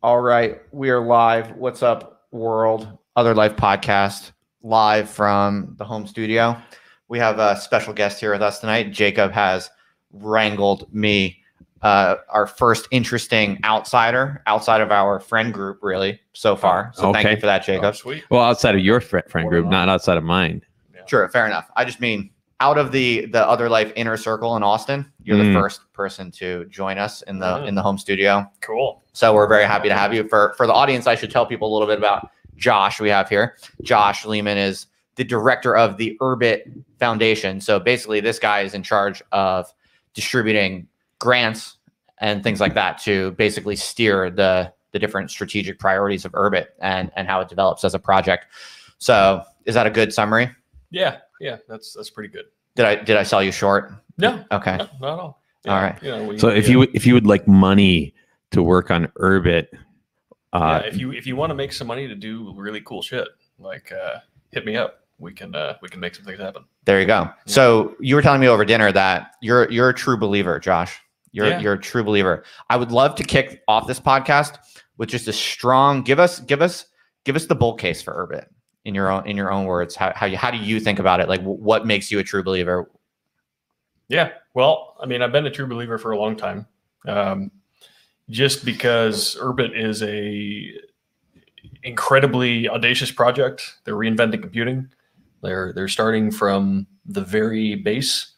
All right, we are live. What's up, world? Other Life podcast, live from the home studio. We have a special guest here with us tonight. Jacob has wrangled me, our first interesting outsider outside of our friend group, really, so far. So thank you for that, Jacob. Sweet. Well, outside of your friend group, not outside of mine. Yeah. Sure, fair enough. I just mean out of the Other Life inner circle in Austin, you're the first person to join us in the home studio. Cool. So we're very happy to have you. For the audience, I should tell people a little bit about Josh we have here. Josh Lehman is the director of the Urbit Foundation. So basically, this guy is in charge of distributing grants and things like that to basically steer the different strategic priorities of Urbit and how it develops as a project. So is that a good summary? Yeah, that's pretty good. Did I sell you short? No. Okay. No, not at all. Yeah, All right. You know, So if you would like money to work on Urbit, if you want to make some money to do really cool shit, like hit me up. We can make some things happen. There you go. So you were telling me over dinner that you're a true believer, Josh. You're a true believer. I would love to kick off this podcast with just a strong give us the bull case for Urbit in your own words. How do you think about it? Like what makes you a true believer? Yeah. Well, I mean, I've been a true believer for a long time. Just because Urbit is a incredibly audacious project. They're reinventing computing. They're starting from the very base,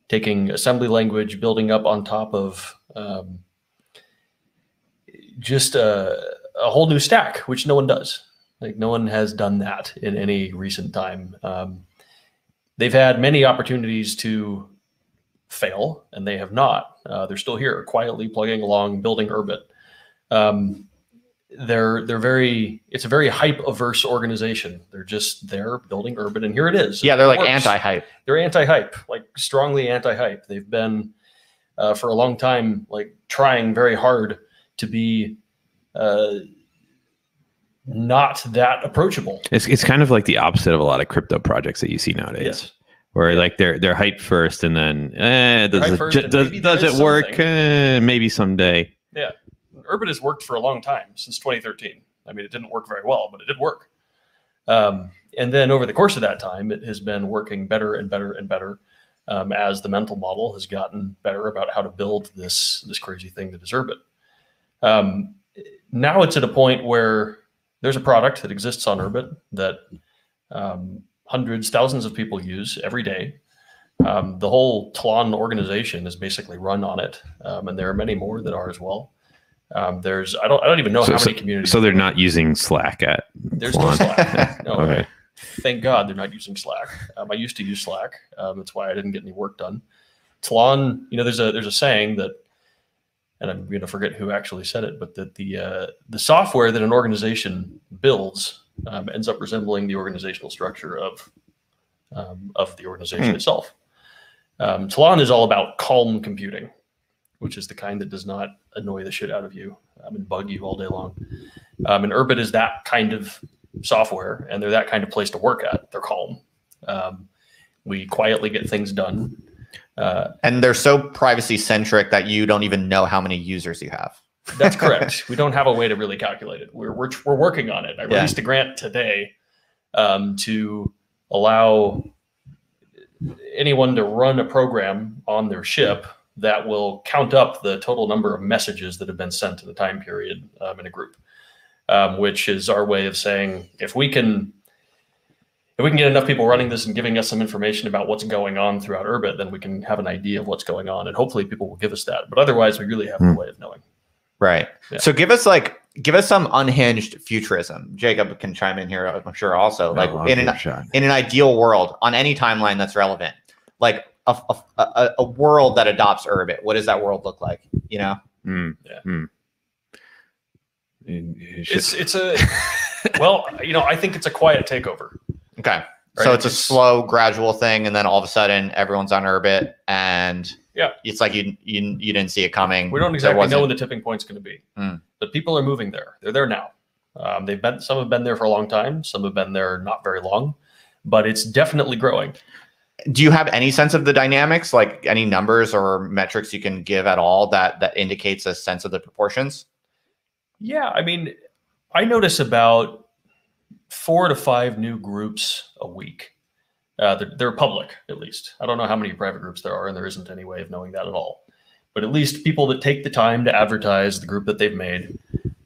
taking assembly language, building up on top of just a whole new stack, which no one does. Like no one has done that in any recent time. They've had many opportunities to fail, and they have not. They're still here, quietly plugging along, building Urbit. It's a very hype-averse organization. They're just there building Urbit, and here it is. Yeah, they're like anti-hype. They're anti-hype, like strongly anti-hype. They've been for a long time, like trying very hard to be not that approachable. it's kind of like the opposite of a lot of crypto projects that you see nowadays. Yes. Where like they're hyped first, and then does it work? Maybe someday. Yeah, Urbit has worked for a long time, since 2013. I mean, it didn't work very well, but it did work. And then over the course of that time, it has been working better and better and better as the mental model has gotten better about how to build this crazy thing that is Urbit. Now it's at a point where there's a product that exists on Urbit that hundreds, thousands of people use every day. The whole Tlon organization is basically run on it, and there are many more that are as well. I don't even know how many communities. So they're not using Slack at. There's Tlon. no Slack. No. Okay. Thank God they're not using Slack. I used to use Slack. That's why I didn't get any work done. Tlon, there's a saying that, and I'm going to forget who actually said it, but that the software that an organization builds ends up resembling the organizational structure of the organization itself. Tlon is all about calm computing, which is the kind that does not annoy the shit out of you and bug you all day long. And Urbit is that kind of software, and they're that kind of place to work at. They're calm. We quietly get things done. And they're so privacy centric that you don't even know how many users you have. That's correct. We don't have a way to really calculate it. We're working on it. I released a grant today to allow anyone to run a program on their ship that will count up the total number of messages that have been sent in a time period in a group, which is our way of saying if we can get enough people running this and giving us some information about what's going on throughout Urbit, then we can have an idea of what's going on, and hopefully people will give us that. But otherwise, we really have no way of knowing. Right. Yeah. So give us some unhinged futurism. Jacob can chime in here, I'm sure, also. Like in an ideal world, on any timeline that's relevant, like a world that adopts Urbit, what does that world look like? It's a well, I think it's a quiet takeover. Okay. Right? So it's a slow, gradual thing, and then all of a sudden everyone's on Urbit, and it's like you didn't see it coming. We don't exactly know when the tipping point's going to be, but people are moving there. They're there now. Some have been there for a long time. Some have been there not very long, but it's definitely growing. Do you have any sense of the dynamics, like any numbers or metrics you can give at all that indicates a sense of the proportions? Yeah, I mean, I notice about 4 to 5 new groups a week. They're public, at least. I don't know how many private groups there are, and there isn't any way of knowing that at all. But at least people that take the time to advertise the group that they've made,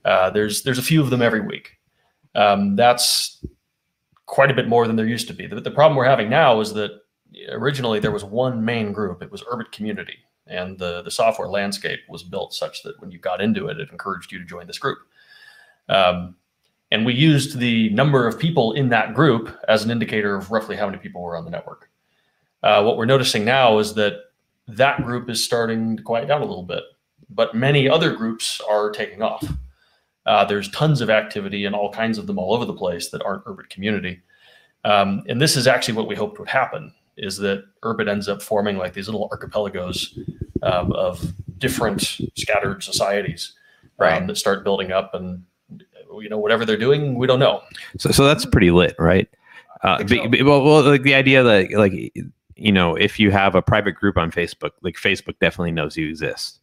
there's a few of them every week. That's quite a bit more than there used to be. The problem we're having now is that originally there was one main group. It was Urbit Community, and the software landscape was built such that when you got into it, it encouraged you to join this group. And we used the number of people in that group as an indicator of roughly how many people were on the network. What we're noticing now is that that group is starting to quiet down a little bit, but many other groups are taking off. There's tons of activity and all kinds of them all over the place that aren't Urbit Community. And this is actually what we hoped would happen, is that Urbit ends up forming like these little archipelagos of different scattered societies that start building up, and whatever they're doing, we don't know. So that's pretty lit, right? Well, like the idea that, like, if you have a private group on Facebook, like Facebook definitely knows you exist,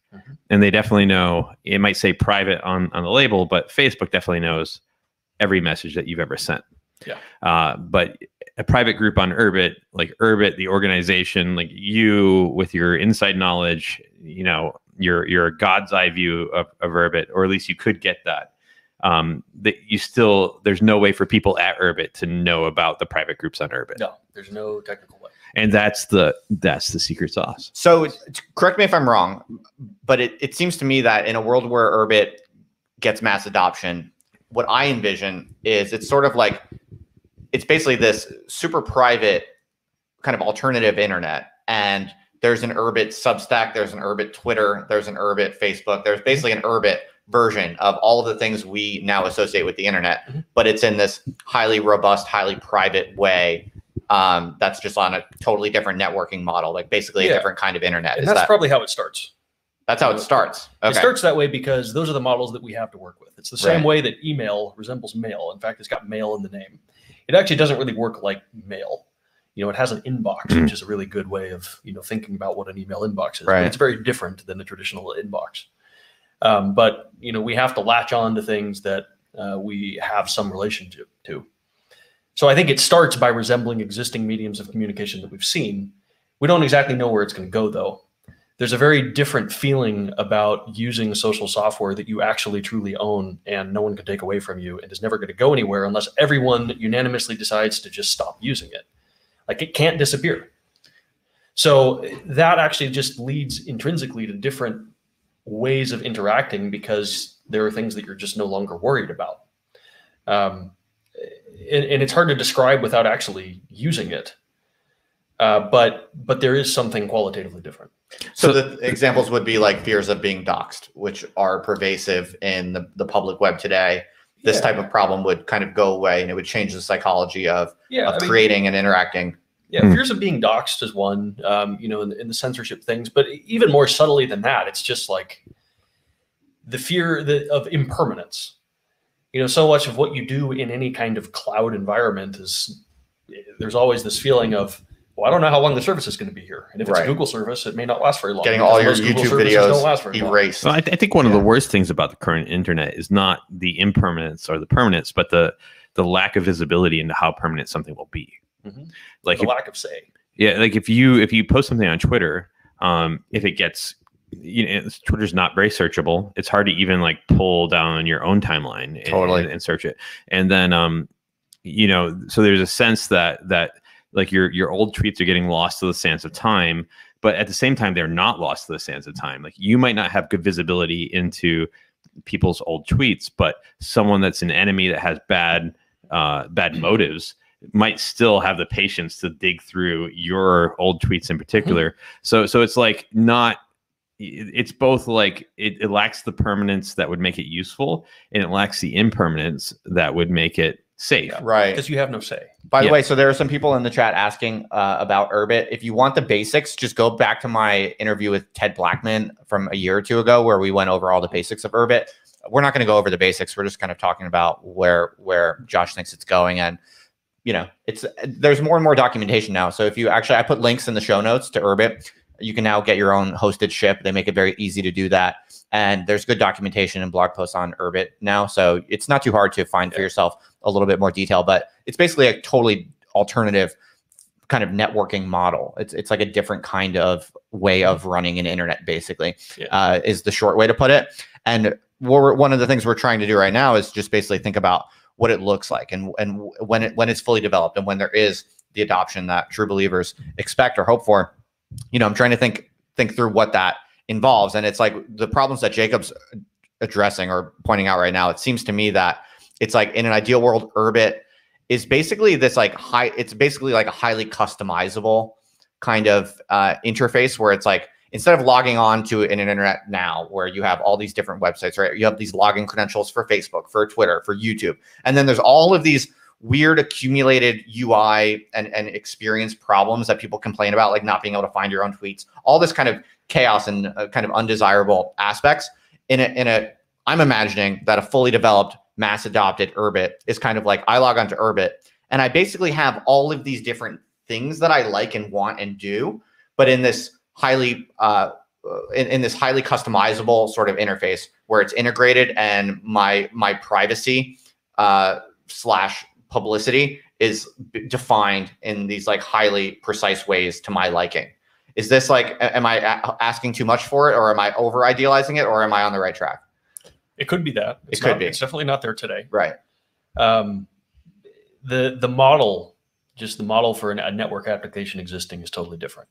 and they definitely know. It might say private on the label, but Facebook definitely knows every message that you've ever sent. Yeah. But a private group on Urbit, like Urbit, the organization, like you with your inside knowledge, your God's eye view of Urbit, or at least you could get that. That there's no way for people at Urbit to know about the private groups on Urbit. No, there's no technical way. And that's the secret sauce. So correct me if I'm wrong, but it seems to me that in a world where Urbit gets mass adoption, what I envision is it's sort of like, it's basically this super private kind of alternative internet. And there's an Urbit Substack, there's an Urbit Twitter, there's an Urbit Facebook, there's basically an Urbit version of all of the things we now associate with the internet, but it's in this highly robust, highly private way. That's just on a totally different networking model, like basically a different kind of internet. And that's probably how it starts. That's how it starts. Okay. It starts that way because those are the models that we have to work with. It's the same way that email resembles mail. In fact, it's got mail in the name. It actually doesn't really work like mail. It has an inbox, which is a really good way of, thinking about what an email inbox is. Right. But it's very different than a traditional inbox. But we have to latch on to things that we have some relationship to. So I think it starts by resembling existing mediums of communication that we've seen. We don't exactly know where it's going to go, though. There's a very different feeling about using social software that you actually truly own and no one can take away from you and is never going to go anywhere unless everyone unanimously decides to just stop using it. Like, it can't disappear. So that actually just leads intrinsically to different ways of interacting because there are things that you're just no longer worried about. And it's hard to describe without actually using it. But there is something qualitatively different. So the examples would be like fears of being doxxed, which are pervasive in the public web today. This type of problem would kind of go away, and it would change the psychology of creating and interacting. Yeah, fears of being doxxed is one, in the censorship things. But even more subtly than that, it's just like the fear of impermanence. So much of what you do in any kind of cloud environment is, there's always this feeling of, well, I don't know how long the service is going to be here. And if it's a Google service, it may not last very long. Getting all your YouTube videos erased. Well, I think one of the worst things about the current internet is not the impermanence or the permanence, but the lack of visibility into how permanent something will be. Like the lack of say. Yeah, like if you post something on Twitter, if it gets, Twitter's not very searchable. It's hard to even like pull down your own timeline and search it. And then so there's a sense that like your old tweets are getting lost to the sands of time, but at the same time they're not lost to the sands of time. Like, you might not have good visibility into people's old tweets, but someone that's an enemy that has bad motives might still have the patience to dig through your old tweets in particular. So it's like it's both like it lacks the permanence that would make it useful, and it lacks the impermanence that would make it safe. Right. Because you have no say. By the way, so there are some people in the chat asking about Urbit. If you want the basics, just go back to my interview with Ted Blackman from a year or two ago, where we went over all the basics of Urbit. We're not going to go over the basics. We're just kind of talking about where Josh thinks it's going. And, there's more and more documentation now. So if you I put links in the show notes to Urbit. You can now get your own hosted ship. They make it very easy to do that. And there's good documentation and blog posts on Urbit now. So it's not too hard to find for yourself a little bit more detail, but it's basically a totally alternative kind of networking model. It's like a different kind of way of running an internet, basically, is the short way to put it. And one of the things we're trying to do right now is just basically think about what it looks like and when it's fully developed and when there is the adoption that true believers expect or hope for. I'm trying to think through what that involves. And it's like the problems that Jacob's addressing or pointing out right now. It seems to me that it's like in an ideal world, Urbit is basically this it's basically like a highly customizable kind of interface where it's like, instead of logging on to an internet now where you have all these different websites, right? You have these login credentials for Facebook, for Twitter, for YouTube. And then there's all of these weird accumulated UI and experience problems that people complain about, like not being able to find your own tweets, all this kind of chaos and kind of undesirable aspects. I'm imagining that a fully developed, mass adopted Urbit is kind of like, I log onto Urbit and I basically have all of these different things that I like and want and do, but in this highly highly customizable sort of interface where it's integrated and my privacy slash publicity is defined in these like highly precise ways to my liking. Is this like, am I asking too much for it, or am I over idealizing it, or am I on the right track? It could be that. It could be. It's definitely not there today. Right. The model, just the model for a network application existing is totally different.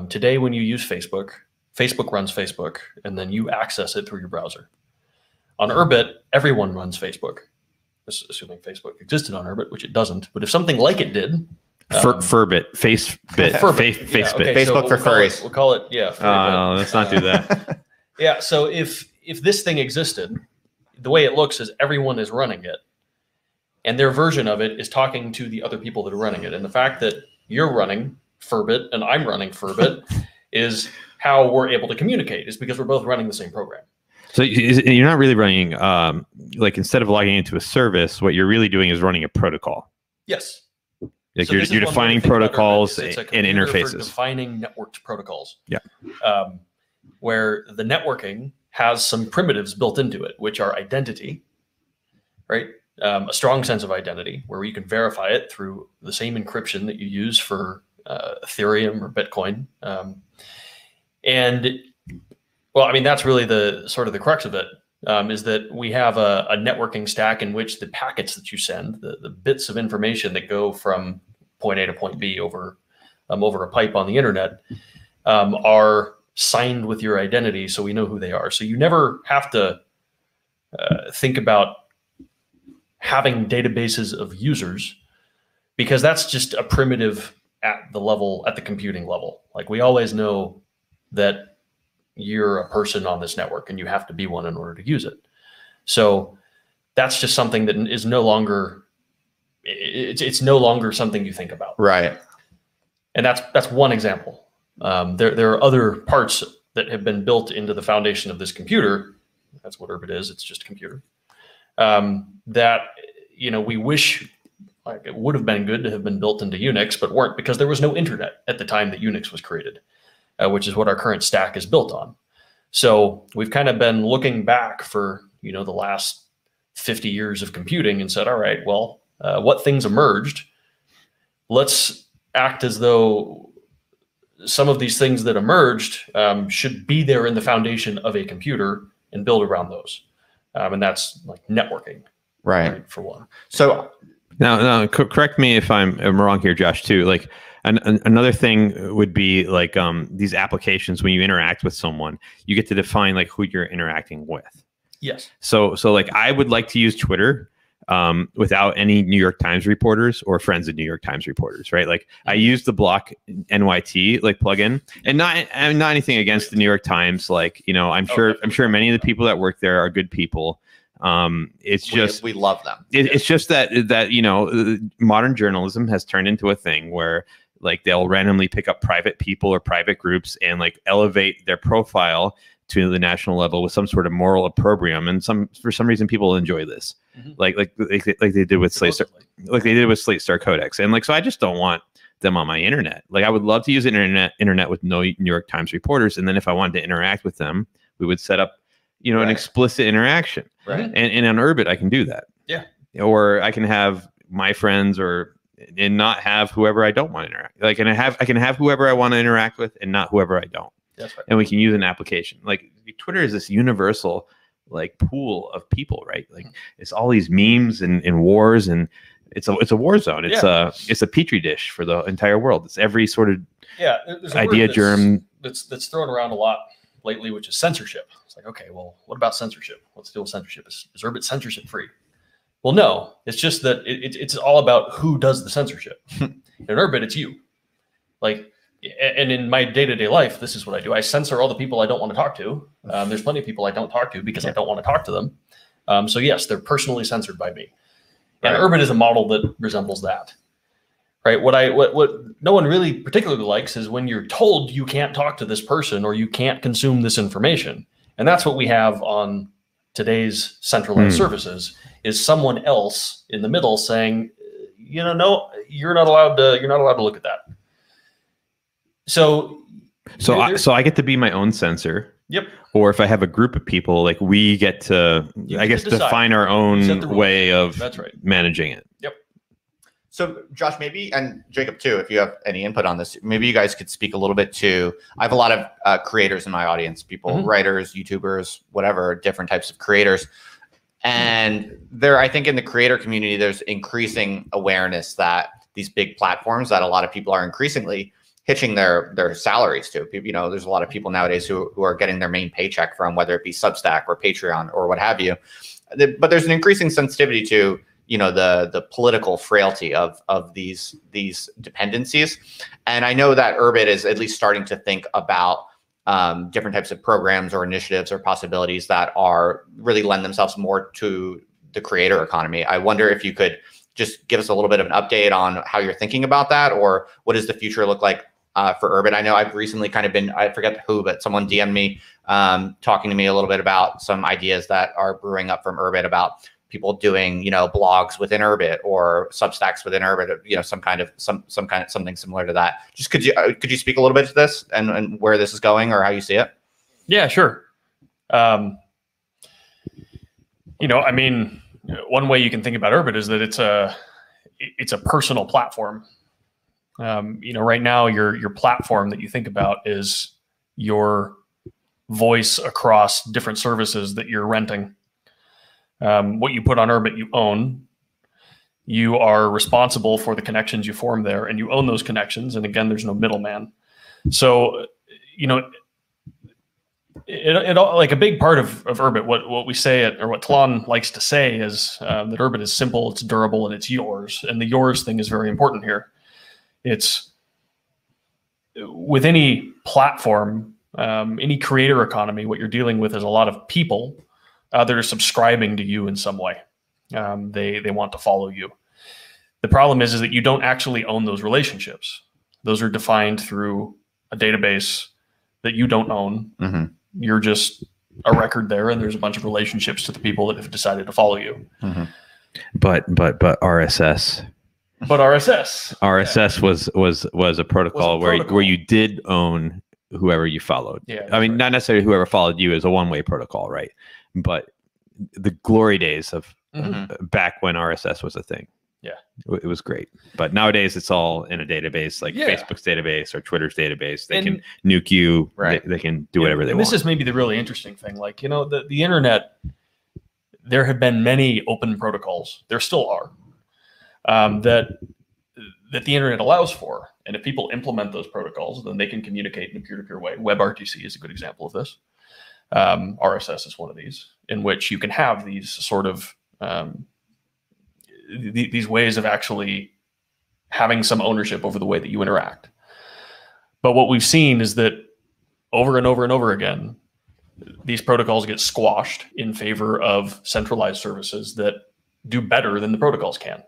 Today, when you use Facebook, Facebook runs Facebook, and then you access it through your browser. On Urbit, everyone runs Facebook, assuming Facebook existed on Urbit, which it doesn't. But if something like it did, Furbit, Facebit, Facebook for furries. We'll call it, no, let's not do that. Yeah. So if this thing existed, the way it looks is everyone is running it, and their version of it is talking to the other people that are running it. And the fact that you're running Furbit and I'm running Furbit is how we're able to communicate, is because we're both running the same program. So you're not really running, like instead of logging into a service, what you're really doing is running a protocol. Yes. Like so you're defining protocols and interfaces. For defining networked protocols. Yeah. Where the networking has some primitives built into it, which are identity, right? A strong sense of identity, where you can verify it through the same encryption that you use for Ethereum or Bitcoin. And well, I mean, that's really the sort of the crux of it, is that we have a networking stack in which the packets that you send, the bits of information that go from point A to point B over a pipe on the internet, are signed with your identity, so we know who they are. So you never have to think about having databases of users, because that's just a primitive at the computing level. Like, we always know that you're a person on this network and you have to be one in order to use it. So that's just something that is no longer, it's no longer something you think about. Right. And that's one example. There are other parts that have been built into the foundation of this computer. That's what Urbit is. It's just a computer. That, we wish, like, it would have been good to have been built into Unix, but weren't, because there was no internet at the time that Unix was created, which is what our current stack is built on. So we've kind of been looking back for, the last 50 years of computing and said, all right, well, what things emerged? Let's act as though some of these things that emerged should be there in the foundation of a computer and build around those. And that's like networking, right? For one. So now correct me if I'm wrong here, Josh, too. Like another thing would be like these applications, when you interact with someone, you get to define like who you're interacting with. Yes. So like I would like to use Twitter without any New York Times reporters or friends of New York Times reporters, right? Like I use the Block NYT like plugin, and not anything against the New York Times. Like, I'm sure many of the people that work there are good people. It's just we love them. It's just that modern journalism has turned into a thing where like they'll randomly pick up private people or private groups and like elevate their profile to the national level with some sort of moral opprobrium, and for some reason people enjoy this, like they did with Slate Star Codex, and like so I just don't want them on my internet. Like I would love to use internet with no New York Times reporters. And then if I wanted to interact with them, we would set up, an explicit interaction. Right. And on Urbit, I can do that. Yeah. Or I can have my friends and not have whoever I don't want to interact. Like, and I can have whoever I want to interact with and not whoever I don't. That's right. And we can use an application. Like Twitter is this universal like pool of people, right? Like it's all these memes and wars, and it's a war zone. It's a petri dish for the entire world. It's every sort of there's a idea word germ that's thrown around a lot lately, which is censorship. It's like, okay, well, what about censorship? What's the deal with censorship? Is Urbit censorship free? Well, no. It's just that it's all about who does the censorship. In Urbit, it's you. Like, and in my day-to-day life, this is what I do. I censor all the people I don't want to talk to. There's plenty of people I don't talk to because I don't want to talk to them. So yes, they're personally censored by me. And Urbit is a model that resembles that. Right. What no one really particularly likes is when you're told you can't talk to this person or you can't consume this information. And that's what we have on today's centralized services, is someone else in the middle saying, no, you're not allowed to look at that. So I get to be my own censor. Yep. Or if I have a group of people, like we get to, define our own way of managing it. Yep. So Josh, maybe, and Jacob too, if you have any input on this, maybe you guys could speak a little bit to, I have a lot of creators in my audience, people, writers, YouTubers, whatever, different types of creators. And I think in the creator community, there's increasing awareness that these big platforms that a lot of people are increasingly hitching their salaries to. There's a lot of people nowadays who are getting their main paycheck from, whether it be Substack or Patreon or what have you. But there's an increasing sensitivity to, the political frailty of these dependencies. And I know that Urbit is at least starting to think about different types of programs or initiatives or possibilities that are really lend themselves more to the creator economy. I wonder if you could just give us a little bit of an update on how you're thinking about that, or what does the future look like for Urbit? I know I've recently kind of been, I forget who, but someone DM'd me talking to me a little bit about some ideas that are brewing up from Urbit about people doing, blogs within Urbit or Substacks within Urbit, something similar to that. Just could you speak a little bit to this and where this is going or how you see it? Yeah, sure. One way you can think about Urbit is that it's a personal platform. Right now your platform that you think about is your voice across different services that you're renting. What you put on Urbit, you own. You are responsible for the connections you form there, and you own those connections. And again, there's no middleman. So, like a big part of Urbit, what we say or what Tlon likes to say is that Urbit is simple, it's durable, and it's yours. And the yours thing is very important here. It's with any platform, any creator economy, what you're dealing with is a lot of people that are subscribing to you in some way. They want to follow you. The problem is that you don't actually own those relationships. Those are defined through a database that you don't own. Mm-hmm. You're just a record there, and there's a bunch of relationships to the people that have decided to follow you. Mm-hmm. But RSS. But RSS was a protocol where you did own whoever you followed. Yeah, I mean, not necessarily whoever followed you is a one-way protocol, right? But the glory days of back when RSS was a thing. Yeah, it was great. But nowadays it's all in a database, like Facebook's database or Twitter's database. They can nuke you. Right. They can do whatever they want. This is maybe the really interesting thing. Like, the internet, there have been many open protocols. There still are that the internet allows for. And if people implement those protocols, then they can communicate in a peer-to-peer way. WebRTC is a good example of this. RSS is one of these, in which you can have these sort of these ways of actually having some ownership over the way that you interact. But what we've seen is that over and over and over again, these protocols get squashed in favor of centralized services that do better than the protocols can.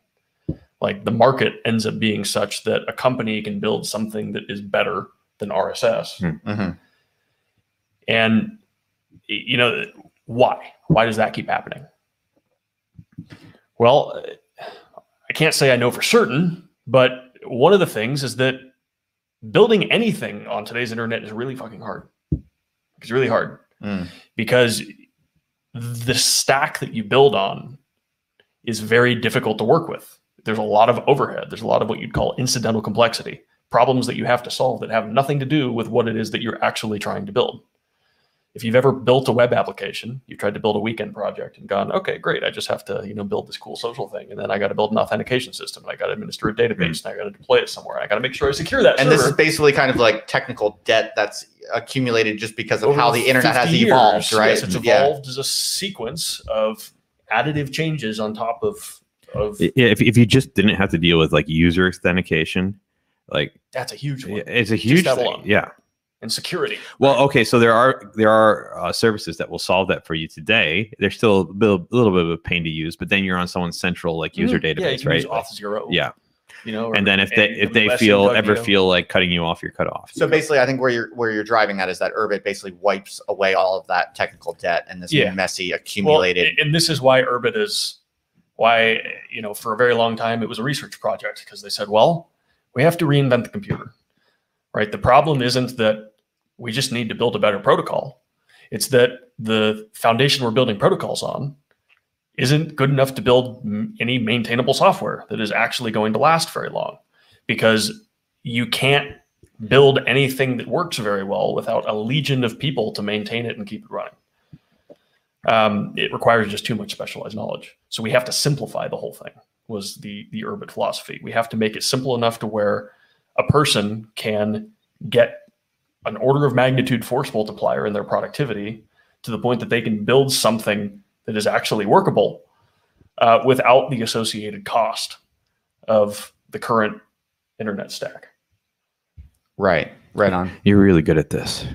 Like, the market ends up being such that a company can build something that is better than RSS. Mm-hmm. And, why? Why does that keep happening? Well, I can't say I know for certain, but one of the things is that building anything on today's internet is really fucking hard. It's really hard because the stack that you build on is very difficult to work with. There's a lot of overhead. There's a lot of what you'd call incidental complexity, problems that you have to solve that have nothing to do with what it is that you're actually trying to build. If you've ever built a web application, you tried to build a weekend project and gone, okay, great. I just have to, build this cool social thing. And then I got to build an authentication system. And I got to administer a database and I got to deploy it somewhere. I got to make sure I secure that server. This is basically kind of like technical debt that's accumulated just because of how the internet has evolved, right? Yes, it's evolved as a sequence of additive changes on top of if you just didn't have to deal with like user authentication, like that's a huge one. It's a huge thing. Yeah. And security. Well, okay, so there are services that will solve that for you today. They're still a little bit of a pain to use, but then you're on someone's central like user database, yeah, you can right? Use Auth0. Yeah. And then if they feel like cutting you off, you're cut off. So basically, I think where you're driving at is that Urbit basically wipes away all of that technical debt and this messy accumulated. Well, and this is why Urbit is for a very long time it was a research project, because they said, well, we have to reinvent the computer. Right. The problem isn't that we just need to build a better protocol. It's that the foundation we're building protocols on isn't good enough to build any maintainable software that is actually going to last very long, because you can't build anything that works very well without a legion of people to maintain it and keep it running. It requires just too much specialized knowledge. So we have to simplify the whole thing, was the Urbit philosophy. We have to make it simple enough to where a person can get an order of magnitude force multiplier in their productivity to the point that they can build something that is actually workable without the associated cost of the current internet stack. Right on. You're really good at this.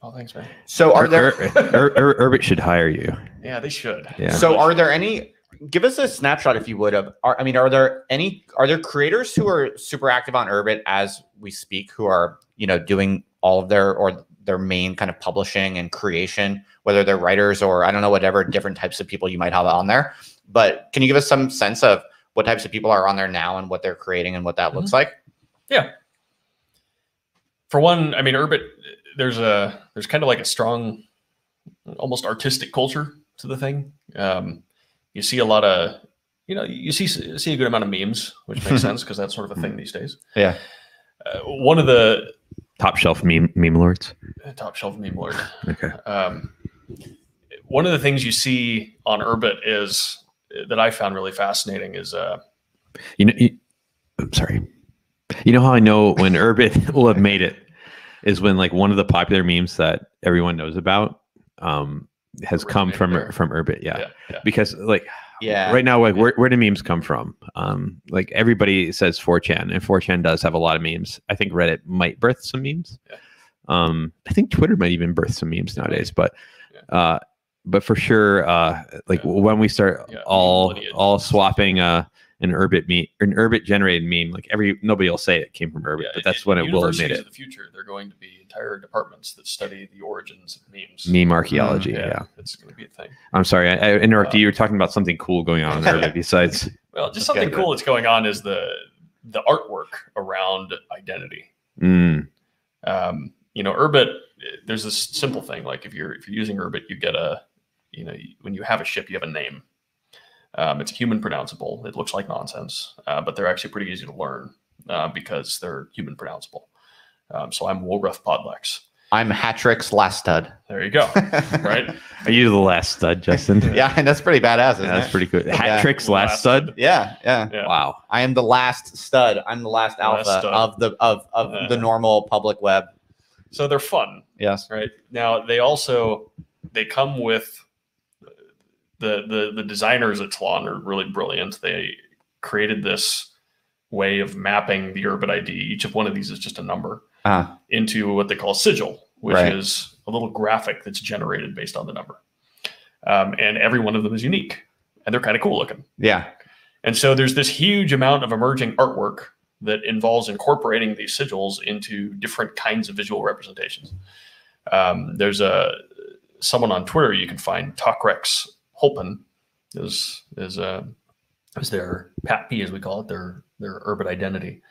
Oh, thanks, man. So are there Urbit should hire you? Yeah, they should. Yeah. So are there any? Give us a snapshot, if you would, of. Are there creators who are super active on Urbit as we speak, who are doing all of their main kind of publishing and creation, whether they're writers or I don't know, whatever different types of people you might have on there. But can you give us some sense of what types of people are on there now and what they're creating and what that looks like? Yeah. For one, Urbit, there's kind of like a strong, almost artistic culture to the thing. You see a lot of, you see a good amount of memes, which makes sense because that's sort of a thing these days. Yeah. One of the top shelf meme lords. Top shelf meme lord. Okay. One of the things you see on Urbit is that I found really fascinating is I'm sorry. You know how I know when Urbit will have made it is when like one of the popular memes that everyone knows about has come from Urbit. Yeah. Because like right now, like where do memes come from? Like everybody says 4chan, and 4chan does have a lot of memes. I think Reddit might birth some memes. I think Twitter might even birth some memes nowadays, but for sure, when we start all swapping an Urbit generated meme, like nobody will say it came from Urbit, but that's when it will have made it. In the future, they're going to be entire departments that study the origins of memes. Meme archaeology, it's going to be a thing. I'm sorry, I interrupted you. You were talking about something cool going on in Urbit besides. Well, just something cool that's going on is the artwork around identity. Urbit, there's this simple thing, like if you're using Urbit, you get when you have a ship, you have a name. It's human pronounceable. It looks like nonsense, but they're actually pretty easy to learn because they're human pronounceable. So I'm Wolruff Podlex. I'm Hatrix Last Stud. There you go. Right? Are you the last stud, Justin? Yeah, and that's pretty badass. Isn't that's it? pretty good. Hatrix Last Stud. Yeah. Wow. I am the last stud. I'm the last alpha of the normal public web. So they're fun. Yes. Right. Now they come with the designers at Tlon are really brilliant. They created this way of mapping the Urbit ID. Each of one of these is just a number into what they call a sigil, which is a little graphic that's generated based on the number. And every one of them is unique, and they're kind of cool looking. Yeah. And so there's this huge amount of emerging artwork that involves incorporating these sigils into different kinds of visual representations. There's someone on Twitter you can find, Talkrex Holpen, is their Pat P, as we call it, their Urbit identity.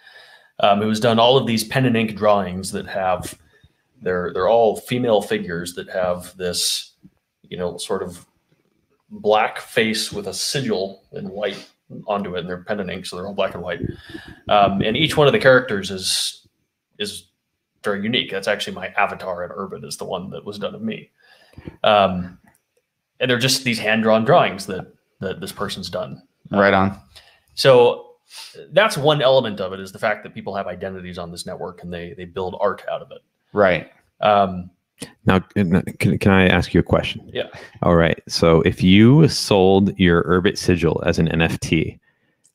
who's done all of these pen and ink drawings that have they're all female figures that have this, sort of black face with a sigil in white onto it, and they're pen and ink, so they're all black and white. And each one of the characters is very unique. That's actually my avatar in Urban, is the one that was done of me. And they're just these hand-drawn drawings that this person's done. Right on. So that's one element of it, is the fact that people have identities on this network and they build art out of it. Right. Now, can I ask you a question? Yeah. All right. So if you sold your Urbit sigil as an NFT,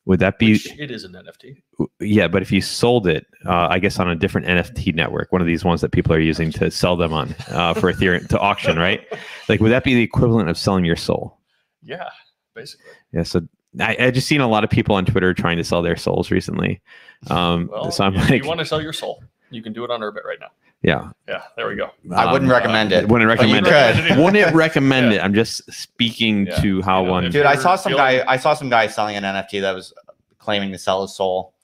would that be? Which it is an NFT. Yeah, but if you sold it, I guess on a different NFT network, one of these ones that people are using to sell them on for Ethereum to auction, right? Like, would that be the equivalent of selling your soul? Yeah, basically. Yeah. So I just seen a lot of people on Twitter trying to sell their souls recently. Well, so I'm if like, you want to sell your soul, you can do it on Urbit right now. Yeah. Yeah, there we go. I wouldn't recommend it. Wouldn't recommend it. Wouldn't recommend Yeah. it. I'm just speaking to how one. Dude, I saw some guy selling an NFT that was claiming to sell his soul,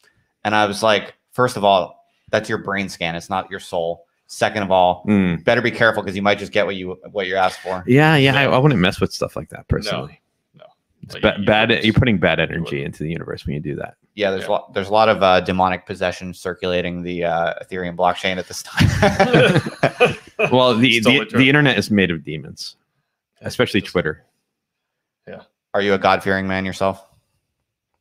and I was like, first of all, that's your brain scan. It's not your soul. Second of all, better be careful, because you might just get what you asked for. Yeah. I wouldn't mess with stuff like that personally. No. It's bad. You're putting bad energy into the universe when you do that. Yeah, there's a lot of demonic possession circulating the Ethereum blockchain at this time. Well, the internet is made of demons, especially Twitter. Yeah. Are you a God-fearing man yourself?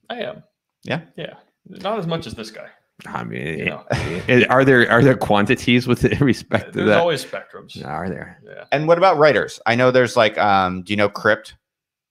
I am. Yeah. Yeah. Not as much as this guy. I mean, are there quantities with respect to There's that? always spectrums. Are there? Yeah. And what about writers? I know there's like, do you know Crypt?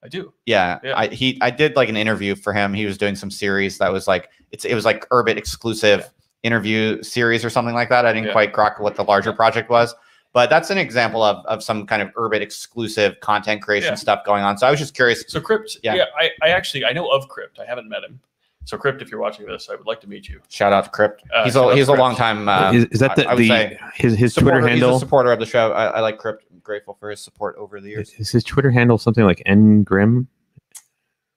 I do. Yeah. Yeah. I did like an interview for him. He was doing some series that was like, it was like Urbit exclusive interview series or something like that. I didn't quite crack what the larger project was, but that's an example of some kind of Urbit exclusive content creation stuff going on. So I was just curious. So Crypt, I know of Crypt. I haven't met him. So Crypt, if you're watching this, I would like to meet you. Shout out to Crypt. He's a long time. Is that his Twitter handle? He's a supporter of the show. I like Crypt. I'm grateful for his support over the years. Is his Twitter handle something like Ngrim?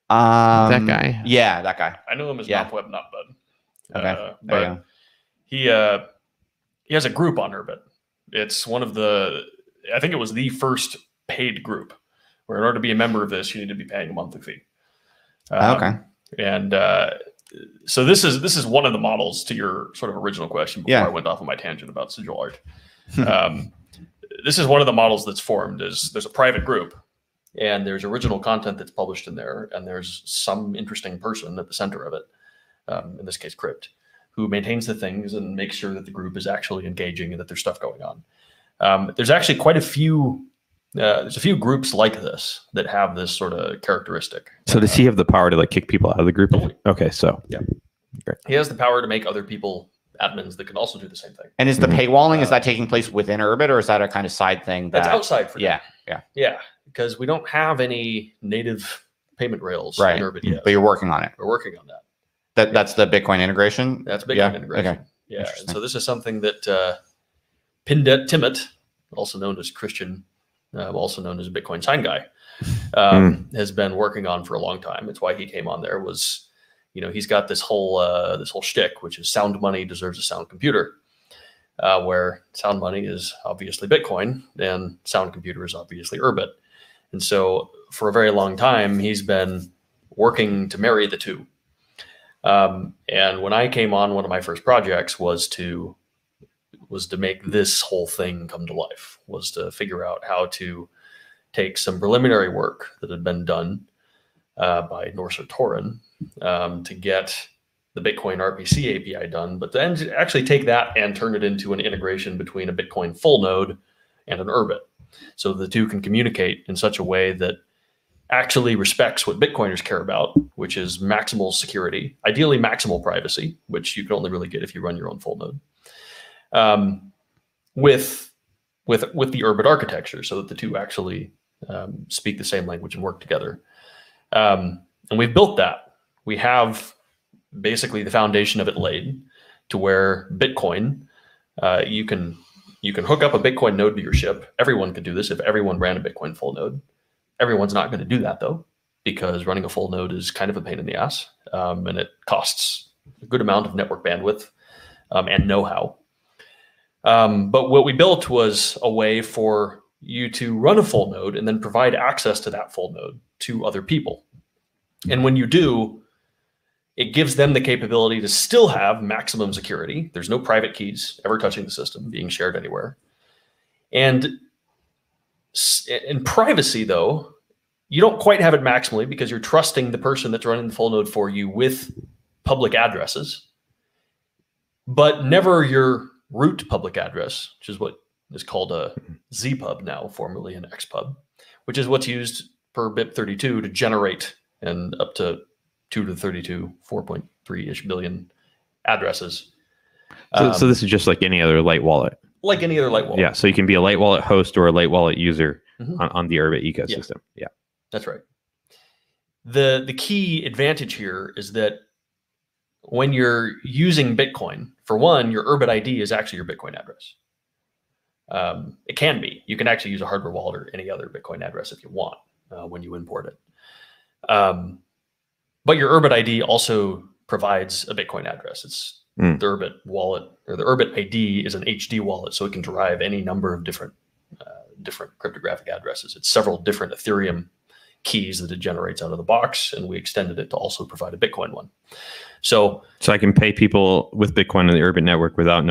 That guy. Yeah, that guy. I know him as Not Web, Not Bud. Okay. But he has a group on Urbit. It's one of I think it was the first paid group, where in order to be a member of this, you need to be paying a monthly fee. Okay. And so this is one of the models to your sort of original question before I went off on my tangent about sigil art. This is one of the models that's formed. There's a private group, and there's original content that's published in there, and there's some interesting person at the center of it, in this case Crypt, who maintains the things and makes sure that the group is actually engaging and that there's stuff going on. There's actually quite a few there's a few groups like this that have this sort of characteristic. So does he have the power to like kick people out of the group? Totally. Okay, so Great. He has the power to make other people admins that can also do the same thing. And is the paywalling, is that taking place within Urbit, or is that a kind of side thing? That's outside for Yeah, because we don't have any native payment rails in Urbit yet. But you're working on it. We're working on that. That's the Bitcoin integration? That's Bitcoin integration. Okay. Yeah. And so this is something that Pindet Timmet, also known as Christian, also known as Bitcoin Sign Guy, has been working on for a long time. It's why he came on there. Was, he's got this whole shtick, which is sound money deserves a sound computer, where sound money is obviously Bitcoin and sound computer is obviously Urbit. And so for a very long time, he's been working to marry the two. And when I came on, one of my first projects was to make this whole thing come to life, was to figure out how to take some preliminary work that had been done by Norsur Torin to get the Bitcoin RPC API done, but then to actually take that and turn it into an integration between a Bitcoin full node and an Urbit. So the two can communicate in such a way that actually respects what Bitcoiners care about, which is maximal security, ideally maximal privacy, which you can only really get if you run your own full node. With the Urbit architecture, so that the two actually speak the same language and work together. And we've built that. We have basically the foundation of it laid to where Bitcoin, you can hook up a Bitcoin node to your ship. Everyone could do this if everyone ran a Bitcoin full node. Everyone's not going to do that though, because running a full node is kind of a pain in the ass, and it costs a good amount of network bandwidth. and know-how. But what we built was a way for you to run a full node and then provide access to that full node to other people. And when you do, it gives them the capability to still have maximum security. There's no private keys ever touching the system, being shared anywhere. And in privacy, though, you don't quite have it maximally because you're trusting the person that's running the full node for you with public addresses, but never your root public address, which is what is called a ZPub now, formerly an XPub, which is what's used per BIP32 to generate and up to 2 to the 32, 4.3-ish billion addresses. So this is just like any other light wallet. Like any other light wallet. Yeah, so you can be a light wallet host or a light wallet user on the Urbit ecosystem. Yeah, that's right. The key advantage here is that when you're using Bitcoin, for one, your Urbit ID is actually your Bitcoin address. It can be. You can actually use a hardware wallet or any other Bitcoin address if you want when you import it. But your Urbit ID also provides a Bitcoin address. It's the Urbit wallet, or the Urbit ID is an HD wallet, so it can derive any number of different cryptographic addresses. It's several different Ethereum keys that it generates out of the box, and we extended it to also provide a Bitcoin one. So I can pay people with Bitcoin on the Urbit network without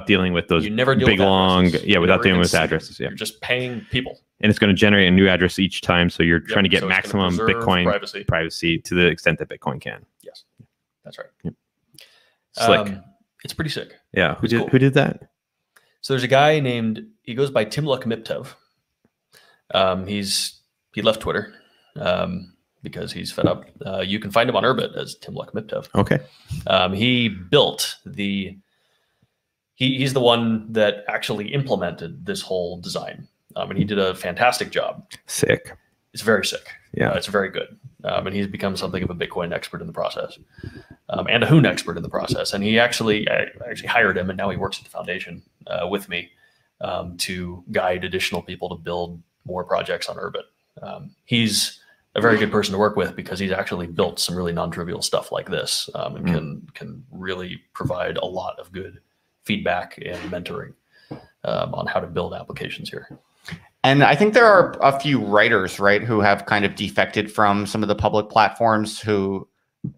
dealing with those big long, without dealing with addresses. Yeah, you're just paying people. And it's going to generate a new address each time. So you're trying to get maximum Bitcoin privacy to the extent that Bitcoin can. Yes, that's right. Yep. Slick. It's pretty sick. Yeah. Who did that? So there's a guy he goes by Timluck Miptev. He left Twitter because he's fed up. You can find him on Urbit as Timluck Miptev. Okay. He built he's the one that actually implemented this whole design. And he did a fantastic job. Sick. It's very sick. Yeah. It's very good. And he's become something of a Bitcoin expert in the process, and a Hoon expert in the process. And I actually hired him, and now he works at the foundation with me to guide additional people to build more projects on Urbit. He's a very good person to work with because he's actually built some really non-trivial stuff like this, and can really provide a lot of good feedback and mentoring on how to build applications here. And I think there are a few writers, right, who have kind of defected from some of the public platforms, who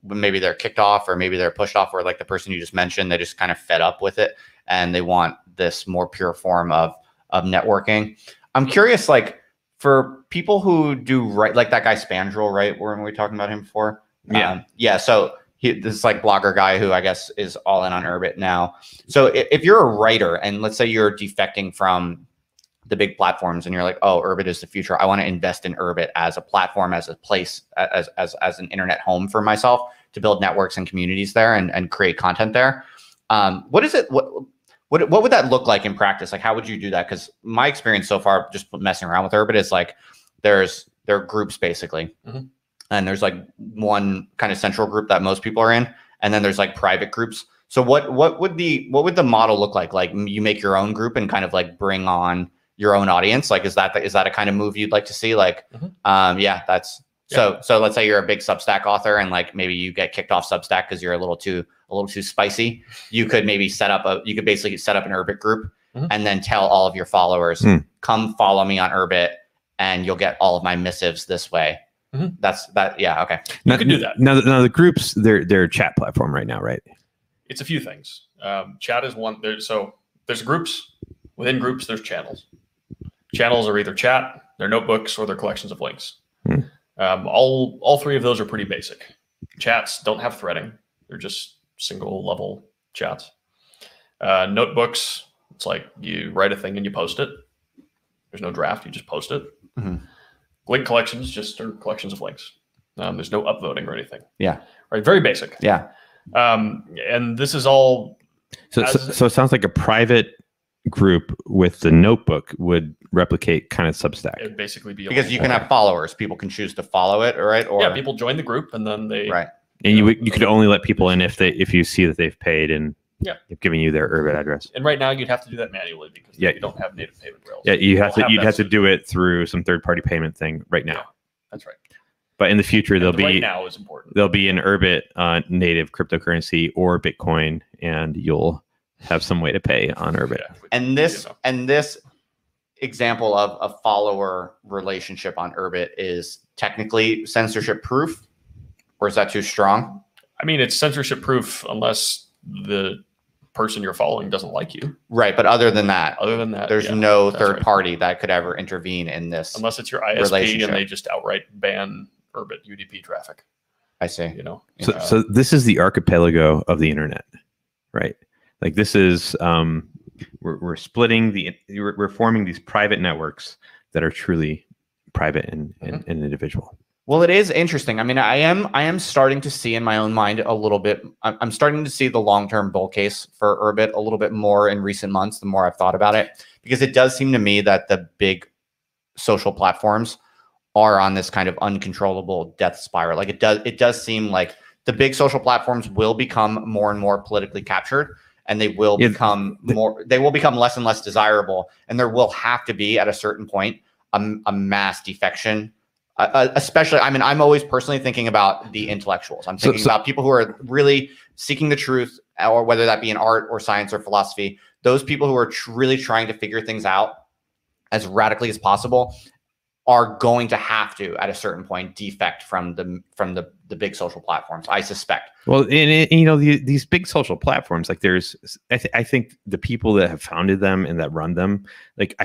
maybe they're kicked off or maybe they're pushed off, or like the person you just mentioned, they just kind of fed up with it and they want this more pure form of networking. I'm curious, like, for people who do right, like that guy Spandrel, right? Weren't we talking about him before? Yeah. So this like blogger guy who I guess is all in on Urbit now. So if you're a writer and let's say you're defecting from the big platforms and you're like, oh, Urbit is the future, I want to invest in Urbit as a platform, as a place, as an internet home for myself to build networks and communities there and create content there. What is it? What would that look like in practice? Like, how would you do that? Because my experience so far, just messing around with Urbit, is like there are groups basically, and there's like one kind of central group that most people are in, and then there's like private groups. So what would the model look like? Like you make your own group and kind of like bring on your own audience. Like is that a kind of move you'd like to see? Like, So let's say you're a big Substack author and like maybe you get kicked off Substack because you're a little too spicy. You could maybe basically set up an Urbit group and then tell all of your followers, come follow me on Urbit and you'll get all of my missives this way. That's that. Yeah. Okay. You can do that. Now the groups, they're a chat platform right now, right? It's a few things. Chat is one. So there's groups. Within groups, there's channels. Channels are either chat, they're notebooks, or they're collections of links. All three of those are pretty basic. Chats don't have threading. They're just single level chats. Notebooks, it's like you write a thing and you post it. There's no draft, you just post it. Link collections just are collections of links. There's no upvoting or anything. Yeah. Right. Very basic. Yeah. And this is all. So it sounds like a private group with the notebook would replicate kind of Substack. It'd basically be because you can have followers. People can choose to follow it, right? Or people join the group and then they And you could only let people in if you see that they've paid and they've given you their Urbit address. And right now you'd have to do that manually because you don't have native payment rails. Yeah, you'd have to do it through some third-party payment thing right now. Yeah, that's right. But in the future, right now is important. There'll be an Urbit native cryptocurrency or Bitcoin, and you'll have some way to pay on Urbit. Yeah, and this example of a follower relationship on Urbit is technically censorship proof, or is that too strong? I mean, it's censorship proof unless the person you're following doesn't like you. Right, but other than that, there's no third party that could ever intervene in this, unless it's your ISP and they just outright ban Urbit UDP traffic. I see. So this is the archipelago of the internet, right? Like this is we're splitting we're forming these private networks that are truly private and individual. Well, it is interesting. I mean, I am starting to see in my own mind a little bit. I'm starting to see the long-term bull case for Urbit a little bit more in recent months. The more I've thought about it, because it does seem to me that the big social platforms are on this kind of uncontrollable death spiral. Like it does seem like the big social platforms will become more and more politically captured, and they will become less and less desirable. And there will have to be at a certain point a mass defection. Especially, I mean, I'm always personally thinking about the intellectuals. I'm thinking about people who are really seeking the truth, or whether that be in art or science or philosophy. Those people who are really trying to figure things out as radically as possible are going to have to, at a certain point, defect from the big social platforms, I suspect. Well, and these big social platforms, like I think the people that have founded them and that run them, like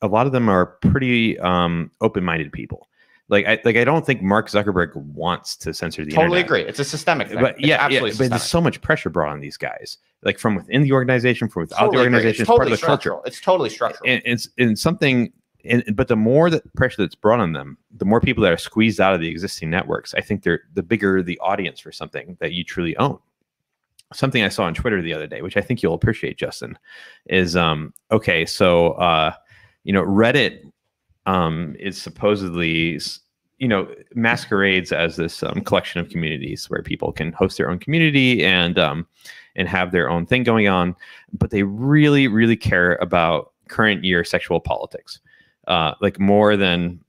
a lot of them are pretty open-minded people. Like I don't think Mark Zuckerberg wants to censor the internet. Totally agree. It's a systemic thing. But but there's so much pressure brought on these guys, like from within the organization, from without the organization. It's part of the culture. It's totally structural. And it's in something. But the more pressure that's brought on them, the more people that are squeezed out of the existing networks. I think the bigger the audience for something that you truly own. Something I saw on Twitter the other day, which I think you'll appreciate, Justin, is okay. So Reddit is supposedly masquerades as this collection of communities where people can host their own community and have their own thing going on, but they really, really care about current year sexual politics. Like more than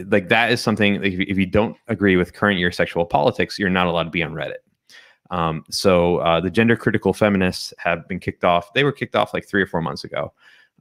like that is something, like if you don't agree with current year sexual politics, you're not allowed to be on Reddit. So the gender critical feminists have been kicked off. They were kicked off like 3 or 4 months ago.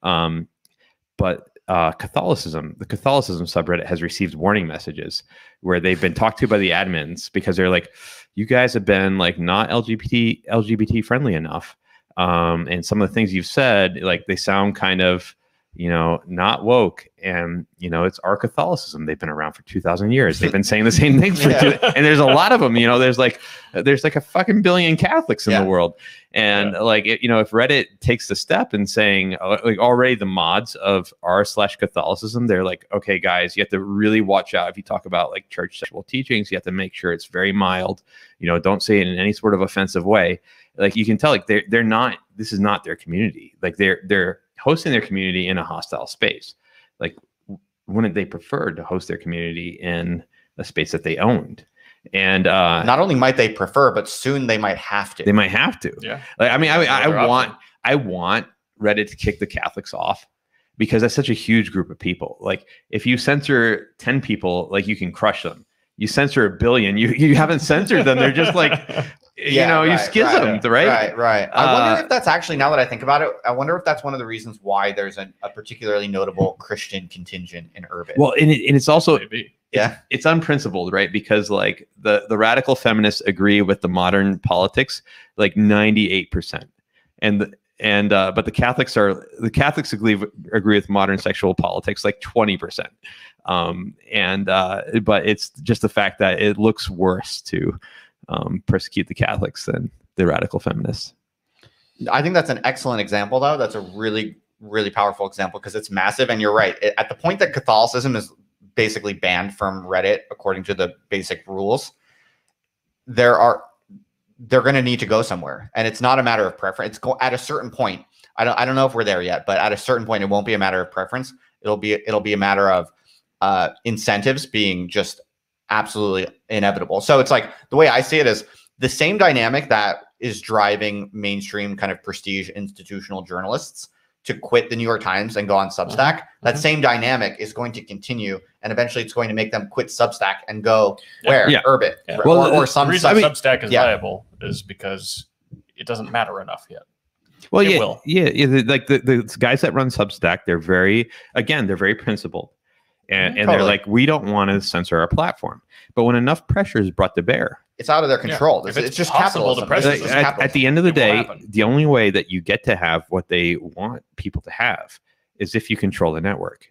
But the Catholicism subreddit has received warning messages where they've been talked to by the admins because they're like, you guys have been like not LGBT friendly enough. And some of the things you've said, like they sound kind of, not woke. And, it's our Catholicism. They've been around for 2,000 years. They've been saying the same things for and there's a lot of them, there's like a fucking billion Catholics in the world. And if Reddit takes the step and saying like already the mods of r/Catholicism, they're like, okay, guys, you have to really watch out. If you talk about like church sexual teachings, you have to make sure it's very mild, don't say it in any sort of offensive way. Like you can tell, like they're not, this is not their community. Like they're hosting their community in a hostile space. Like, wouldn't they prefer to host their community in a space that they owned? And not only might they prefer, but soon they might have to. They might have to. Yeah. Like, I mean, I want Reddit to kick the Catholics off because that's such a huge group of people. Like, if you censor 10 people, like you can crush them. You censor 1 billion, you haven't censored them. They're just like, you schismed, right? Right. I wonder if that's actually, now that I think about it, I wonder if that's one of the reasons why there's a particularly notable Christian contingent in Urbit. Well, and it's also, maybe. It's unprincipled, right? Because like the radical feminists agree with the modern politics, like 98%. But the Catholics agree with modern sexual politics, like 20%. But it's just the fact that it looks worse to persecute the Catholics than the radical feminists. I think that's an excellent example, though. That's a really, really powerful example because it's massive. And you're right. At the point that Catholicism is basically banned from Reddit, according to the basic rules, they're going to need to go somewhere. And it's not a matter of preference. At a certain point, I don't know if we're there yet, but at a certain point, it won't be a matter of preference. It'll be a matter of incentives being just absolutely inevitable. So it's like, the way I see it is the same dynamic that is driving mainstream kind of prestige institutional journalists to quit the New York Times and go on Substack, that same dynamic is going to continue, and eventually it's going to make them quit Substack and go where? Urbit. Yeah. Well, or some. The reason Substack is viable is because it doesn't matter enough yet. Well, it yeah, will. Like the guys that run Substack, they're very principled, and they're like, we don't want to censor our platform. But when enough pressure is brought to bear, it's out of their control. If it's just possible capitalism. to at the end of the day, the only way that you get to have what they want people to have is if you control the network.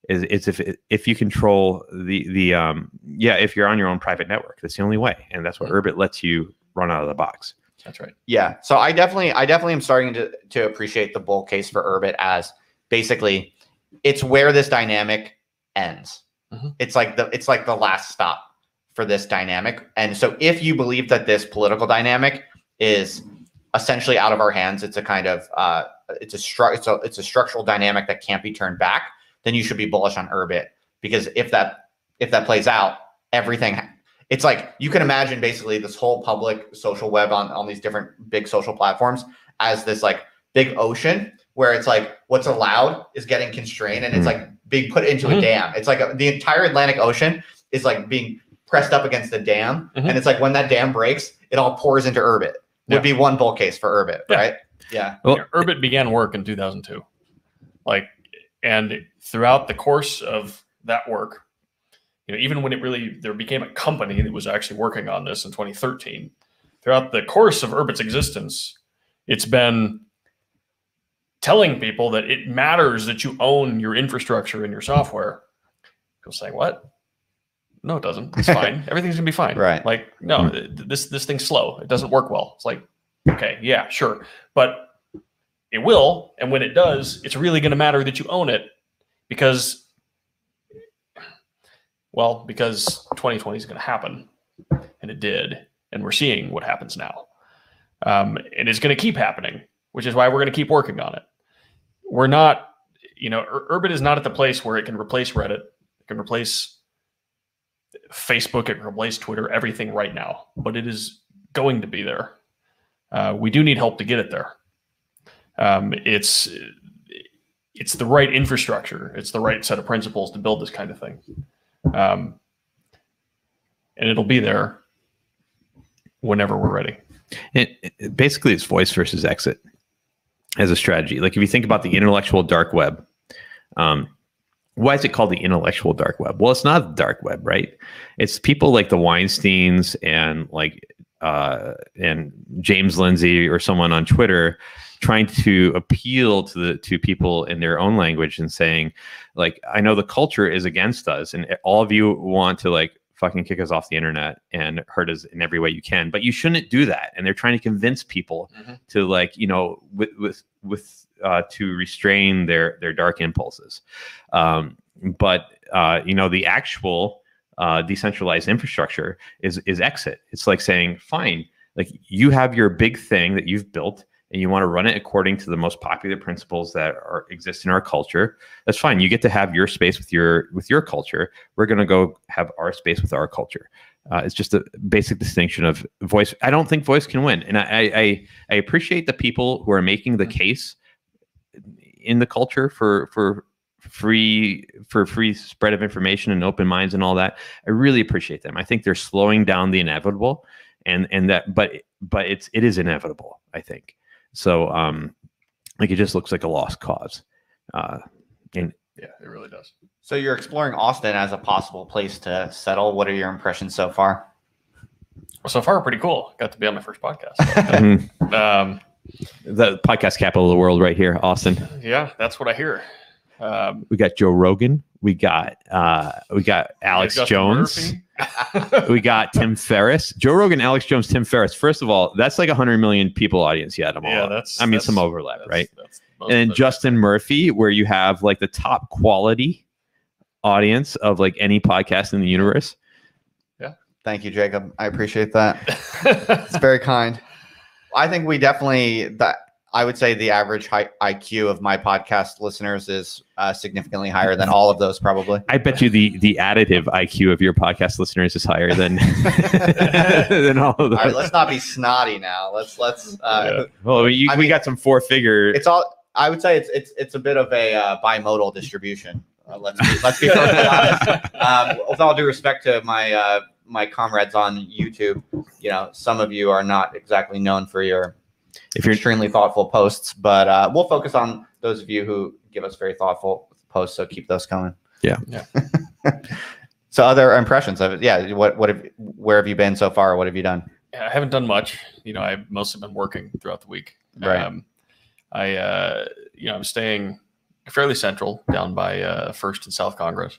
Is if you control if you're on your own private network. That's the only way, and that's what Urbit lets you run out of the box. That's right. Yeah. So I definitely am starting to appreciate the bull case for Urbit as basically it's where this dynamic ends. It's like the last stop for this dynamic. And so if you believe that this political dynamic is essentially out of our hands, it's a kind of it's a structural dynamic that can't be turned back, then you should be bullish on Urbit, because if that plays out, everything. It's like you can imagine basically this whole public social web on these different big social platforms as this like big ocean where it's like what's allowed is getting constrained and it's like being put into a dam. It's like the entire Atlantic Ocean is like being pressed up against the dam. And it's like when that dam breaks, it all pours into Urbit. Would be one bull case for Urbit, right? Yeah. Well, Urbit began work in 2002. And throughout the course of that work, even when there became a company that was actually working on this in 2013, throughout the course of Urbit's existence, it's been telling people that it matters that you own your infrastructure and your software. People saying, what? No, it doesn't. It's fine. Everything's gonna be fine. Right. Like, no, this thing's slow. It doesn't work well. It's like, okay, yeah, sure. But it will. And when it does, it's really gonna matter that you own it because 2020 is going to happen, and it did, and we're seeing what happens now, and it's going to keep happening, which is why we're going to keep working on it. We're not, Urbit is not at the place where it can replace Reddit, it can replace Facebook, it can replace Twitter, everything right now, but it is going to be there. We do need help to get it there. It's the right infrastructure, it's the right set of principles to build this kind of thing. And it'll be there whenever we're ready. Basically, it's voice versus exit as a strategy. Like if you think about the intellectual dark web, why is it called the intellectual dark web? Well, it's not the dark web, right? It's people like the Weinsteins and and James Lindsay or someone on Twitter trying to appeal to people in their own language and saying, like, I know the culture is against us and all of you want to fucking kick us off the internet and hurt us in every way you can, but you shouldn't do that. And they're trying to convince people to to restrain their dark impulses. But the actual decentralized infrastructure is exit. It's like saying, fine, like you have your big thing that you've built and you want to run it according to the most popular principles that exist in our culture. That's fine. You get to have your space with your culture. We're going to go have our space with our culture. It's just a basic distinction of voice. I don't think voice can win. And I appreciate the people who are making the case in the culture for free spread of information and open minds and all that. I really appreciate them. I think they're slowing down the inevitable but it is inevitable, I think. So it just looks like a lost cause. Yeah, it really does. So you're exploring Austin as a possible place to settle. What are your impressions so far? Well, so far, pretty cool. Got to be on my first podcast. The podcast capital of the world right here, Austin. Yeah, that's what I hear. We got Joe Rogan. We got Alex Jones. We got Tim Ferriss. Joe Rogan, Alex Jones, Tim Ferriss. First of all, that's like 100 million people audience. Yeah, that's some overlap, right? And then Justin Murphy, where you have like the top quality audience of like any podcast in the universe. Yeah. Thank you, Jacob. I appreciate that. It's very kind. I think I would say the average IQ of my podcast listeners is significantly higher than all of those, probably. I bet you the additive IQ of your podcast listeners is higher than than all of those. All right, let's not be snotty now. Let's. Well, we got some 4-figure. It's all. I would say it's a bit of a bimodal distribution. Let's be perfectly honest. With all due respect to my comrades on YouTube, some of you are not exactly known for your extremely thoughtful posts, but we'll focus on those of you who give us very thoughtful posts. So keep those coming. Yeah. So other impressions of it. Yeah. Where have you been so far? What have you done? Yeah, I haven't done much. I've mostly been working throughout the week. Right. I'm staying fairly central down by First and South Congress.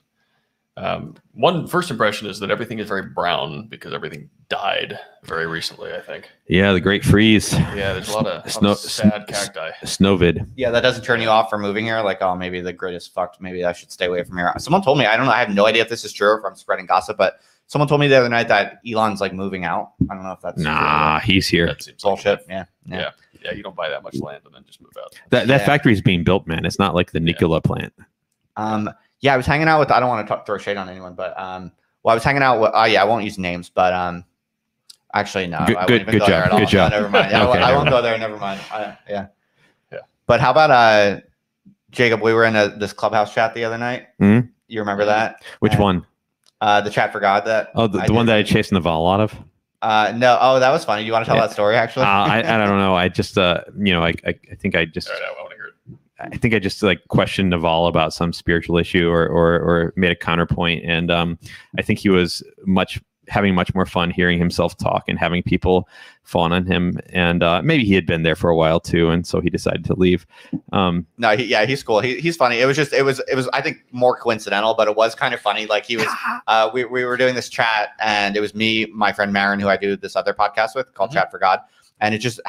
One first impression is that everything is very brown because everything died very recently, I think. Yeah, the Great Freeze. Yeah, there's a lot of sad cacti. Snowvid. Yeah, that doesn't turn you off from moving here. Like, oh, maybe the grid is fucked. Maybe I should stay away from here. Someone told me, I don't know, I have no idea if this is true or if I'm spreading gossip, but someone told me the other night that Elon's like moving out. I don't know if that's true. He's here. That seems bullshit. Like yeah. You don't buy that much land and then just move out. That factory is being built, man. It's not like the Nikola plant. Yeah, I was hanging out with. I don't want to throw shade on anyone, but I was hanging out with. I won't use names, but actually no. Good job. Good job. No, never mind. I won't go there. Never mind. Yeah. But how about Jacob? We were in this clubhouse chat the other night. Mm-hmm. You remember that? Which one? The chat for God. The one that I chased Naval out of. No. Oh, that was funny. You want to tell that story? Actually, I don't know. I just I think I just. All right, I want to hear it. I think I just questioned Naval about some spiritual issue or made a counterpoint, and I think he was having much more fun hearing himself talk and having people fawn on him, and maybe he had been there for a while too, and so he decided to leave. No, he's cool. He's funny. It was I think more coincidental, but it was kind of funny. Like he was, we were doing this chat, and it was me, my friend Marin, who I do this other podcast with called Chat for God. And it just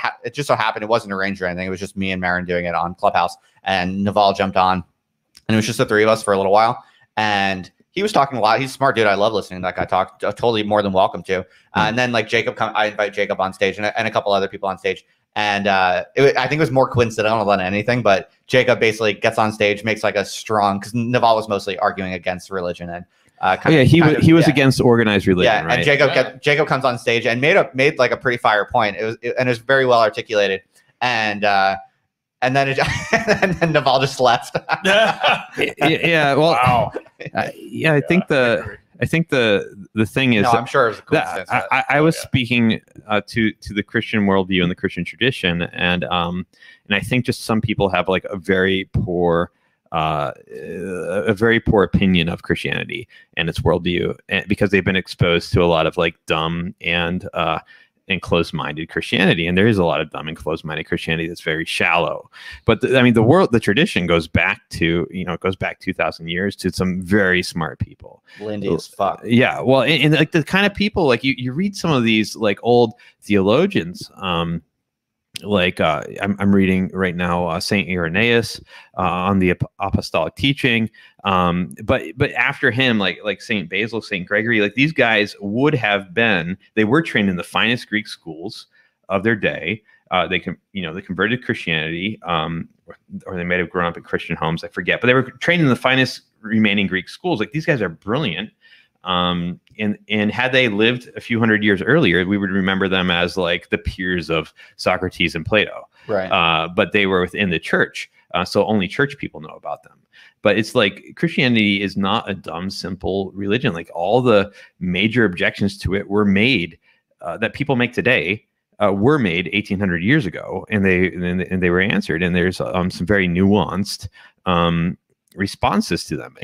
so happened it wasn't arranged or anything. It was just me and Marin doing it on Clubhouse, and Naval jumped on, and it was just the three of us for a little while. And he was talking a lot. He's a smart dude. I love listening to that guy talk. Totally more than welcome to. And then like Jacob, I invite Jacob on stage and a couple other people on stage. And I think it was more coincidental than anything. But Jacob basically gets on stage, makes like a strong, because Naval was mostly arguing against religion and. He was against organized religion. Yeah, right? And Jacob comes on stage and made like a pretty fire point. It was very well articulated, and then and then Naval just left. Yeah, well, wow. I think the thing is, no, I'm sure it was a coincidence. I was speaking to the Christian worldview and the Christian tradition, and I think just some people have like a very poor opinion of Christianity and its worldview, and because they've been exposed to a lot of like dumb and closed-minded Christianity, and there is a lot of dumb and closed-minded Christianity that's very shallow. But the tradition goes back to 2,000 years to some very smart people. Lindy as fuck. Yeah, well, and like the kind of people like you read some of these like old theologians. I'm reading right now Saint Irenaeus on the apostolic teaching, but after him like Saint Basil, Saint Gregory, like these guys they were trained in the finest Greek schools of their day. They converted to Christianity, or they might have grown up in Christian homes, I forget, but they were trained in the finest remaining Greek schools. Like these guys are brilliant. And had they lived a few hundred years earlier, we would remember them as like the peers of Socrates and Plato. Right. But they were within the church, so only church people know about them. But it's like Christianity is not a dumb, simple religion. Like all the major objections to it were made that people make today were made 1,800 years ago, and they were answered. And there's some very nuanced responses to them,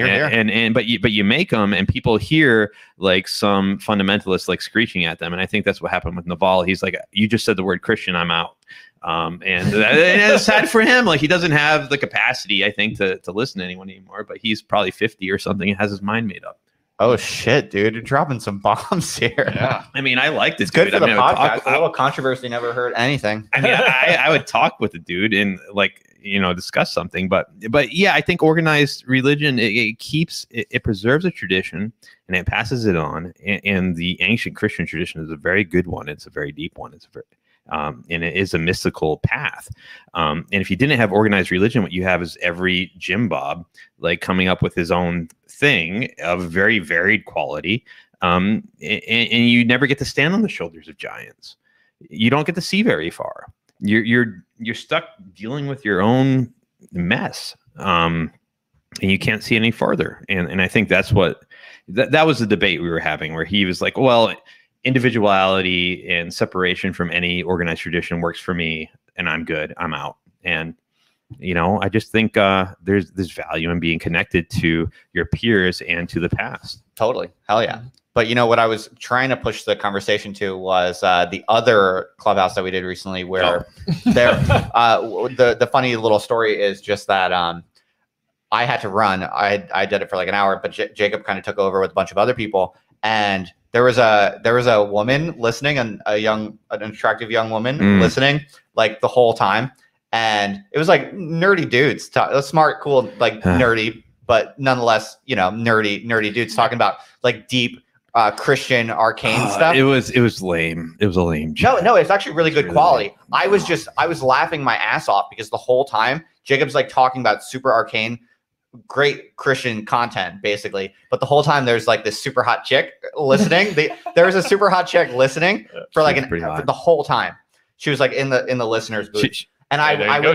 but you make them, and people hear like some fundamentalists like screeching at them, and I think that's what happened with Naval. He's like, you just said the word Christian, I'm out. And it's sad for him. Like he doesn't have the capacity, I think, to listen to anyone anymore. But he's probably 50 or something and has his mind made up. Oh shit, dude! You're dropping some bombs here. Yeah, I mean, I like this. It's good for the podcast. A little controversy, never hurt anything. I mean, I would talk with the dude and like discuss something, but yeah, I think organized religion it preserves a tradition and it passes it on. And the ancient Christian tradition is a very good one. It's a very deep one. It's very and it is a mystical path. And if you didn't have organized religion, what you have is every Jim Bob like coming up with his own thing of very varied quality. And you never get to stand on the shoulders of giants. You don't get to see very far. You're stuck dealing with your own mess. And you can't see any farther. And I think that's what that was the debate we were having, where he was like, well, individuality and separation from any organized tradition works for me, and I'm good. I'm out. And I just think there's value in being connected to your peers and to the past. Totally. Hell yeah. But what I was trying to push the conversation to was the other clubhouse that we did recently, where the funny little story is just that I had to run. I did it for like an hour, but Jacob kind of took over with a bunch of other people, and there was a woman listening, and an attractive young woman listening like the whole time. And it was like nerdy dudes, smart, cool, like nerdy, but nonetheless, nerdy dudes talking about like deep Christian arcane stuff. It was lame. It was a lame joke. No, it's actually really good quality. I was laughing my ass off because the whole time Jacob's like talking about super arcane, great Christian content, basically. But the whole time there's like this super hot chick listening. There was a super hot chick listening for like for the whole time. She was like in the listeners booth. And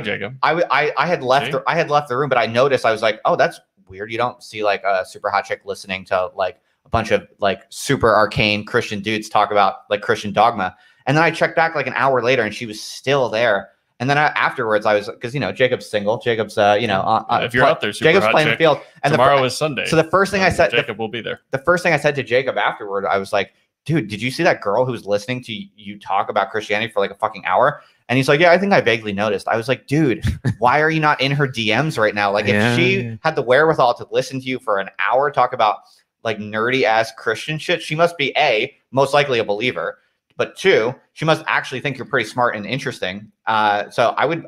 Jacob. I had left the room, but I noticed, I was like, oh, that's weird. You don't see like a super hot chick listening to like a bunch of like super arcane Christian dudes talk about like Christian dogma. And then I checked back like an hour later, and she was still there. And then afterwards, I was, because Jacob's single. Jacob's if you're out there, super Jacob's hot playing chick, the field. And tomorrow is Sunday. So the first thing I said, Jacob will be there. The first thing I said to Jacob afterward, I was like, dude, did you see that girl who was listening to you talk about Christianity for like a fucking hour? And he's like, yeah, I think I vaguely noticed. I was like, dude, why are you not in her DMs right now? Like, if she had the wherewithal to listen to you for an hour, talk about like nerdy ass Christian shit, she must be most likely a believer, but 2, she must actually think you're pretty smart and interesting. So I would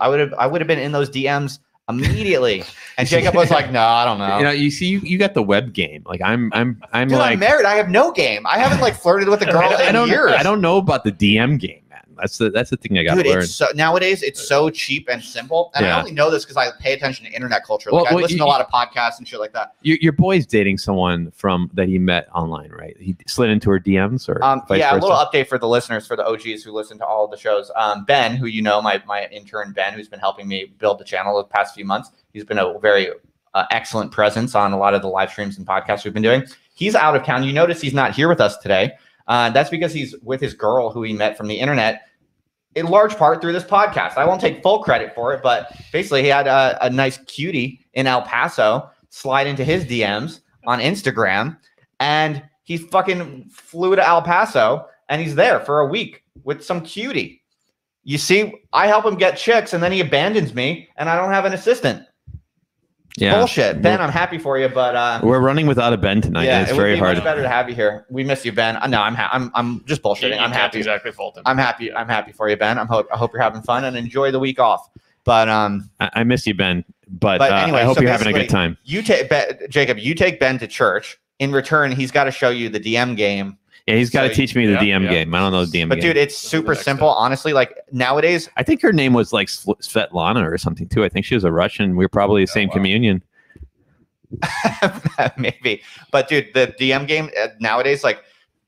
have been in those DMs immediately. And Jacob was like, no, I don't know. You see, you got the web game. Like I'm Dude, like, I'm married. I have no game. I haven't like flirted with a girl in years. I don't know about the DM game, man. That's the thing I got to learn. Nowadays it's so cheap and simple. And I only know this because I pay attention to internet culture. Like I listen to a lot of podcasts and shit like that. Your boy's dating someone that he met online, right? He slid into her DMs, or a little update for the listeners, for the OGs who listen to all of the shows. Ben, who my intern Ben, who's been helping me build the channel the past few months. He's been a very excellent presence on a lot of the live streams and podcasts we've been doing. He's out of town. You notice he's not here with us today. That's because he's with his girl who he met from the internet, in large part through this podcast. I won't take full credit for it, but basically he had a nice cutie in El Paso slide into his DMs on Instagram, and he fucking flew to El Paso, and he's there for a week with some cutie. You see, I help him get chicks, and then he abandons me, and I don't have an assistant. Yeah, bullshit. Ben, I'm happy for you, but we're running without a Ben tonight. Yeah, it's very hard. Much better to have you here. We miss you, Ben. No, I'm just bullshitting. I'm happy. Exactly fault him. I'm happy for you, Ben. I hope you're having fun and enjoy the week off. But I miss you, Ben. But anyway, I hope you're having a good time. Jacob. You take Ben to church. In return, he's got to show you the DM game. Yeah, he's got to teach me the DM game. I don't know the DM game. But dude, it's super simple. Honestly, like nowadays, I think her name was like Svetlana or something too. I think she was a Russian. We were probably the same communion. Maybe. But dude, the DM game nowadays, like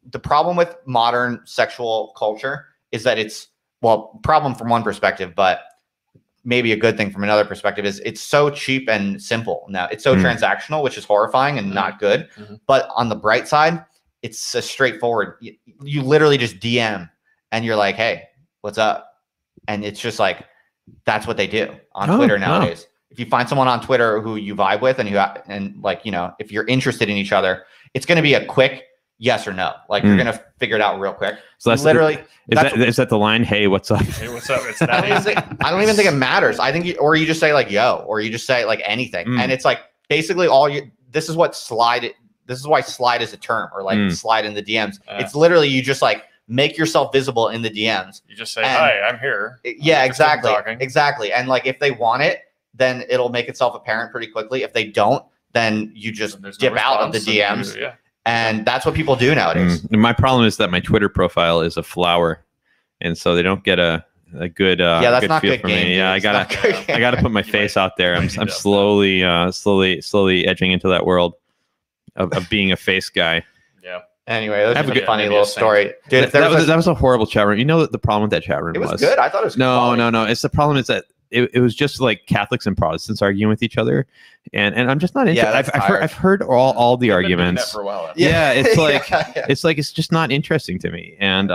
the problem with modern sexual culture is that problem from one perspective, but maybe a good thing from another perspective is it's so cheap and simple. Now it's so transactional, which is horrifying and not good. But on the bright side, it's a straightforward. You literally just DM and you're like, hey, what's up? And it's just like, that's what they do on Twitter nowadays. If you find someone on Twitter who you vibe with if you're interested in each other, it's going to be a quick yes or no. Like you're going to figure it out real quick. So that's literally, is that the line? Hey, what's up? Hey, what's up? It's that I don't even think it matters. I think, or you just say like, yo, or you just say like anything. And it's like, basically this is why slide is a term, or like slide in the DMs. It's literally, you just like make yourself visible in the DMs. You just say, hi, I'm here. Yeah, exactly. Exactly. And like, if they want it, then it'll make itself apparent pretty quickly. If they don't, then you just dip out of the DMs. And that's what people do nowadays. My problem is that my Twitter profile is a flower. And so they don't get a good that's good not feel good for game, me. Yeah, dude. I gotta put my face out there. I'm slowly edging into that world of being a face guy. Yeah. Anyway, that's a funny little story. Dude, that was a horrible chat room. You know what the problem with that chat room was? It was good. I thought it was No. It's the problem is that it was just like Catholics and Protestants arguing with each other, and I'm just not into. Yeah, I've heard all the arguments for a while. Yeah, it's like it's just not interesting to me, and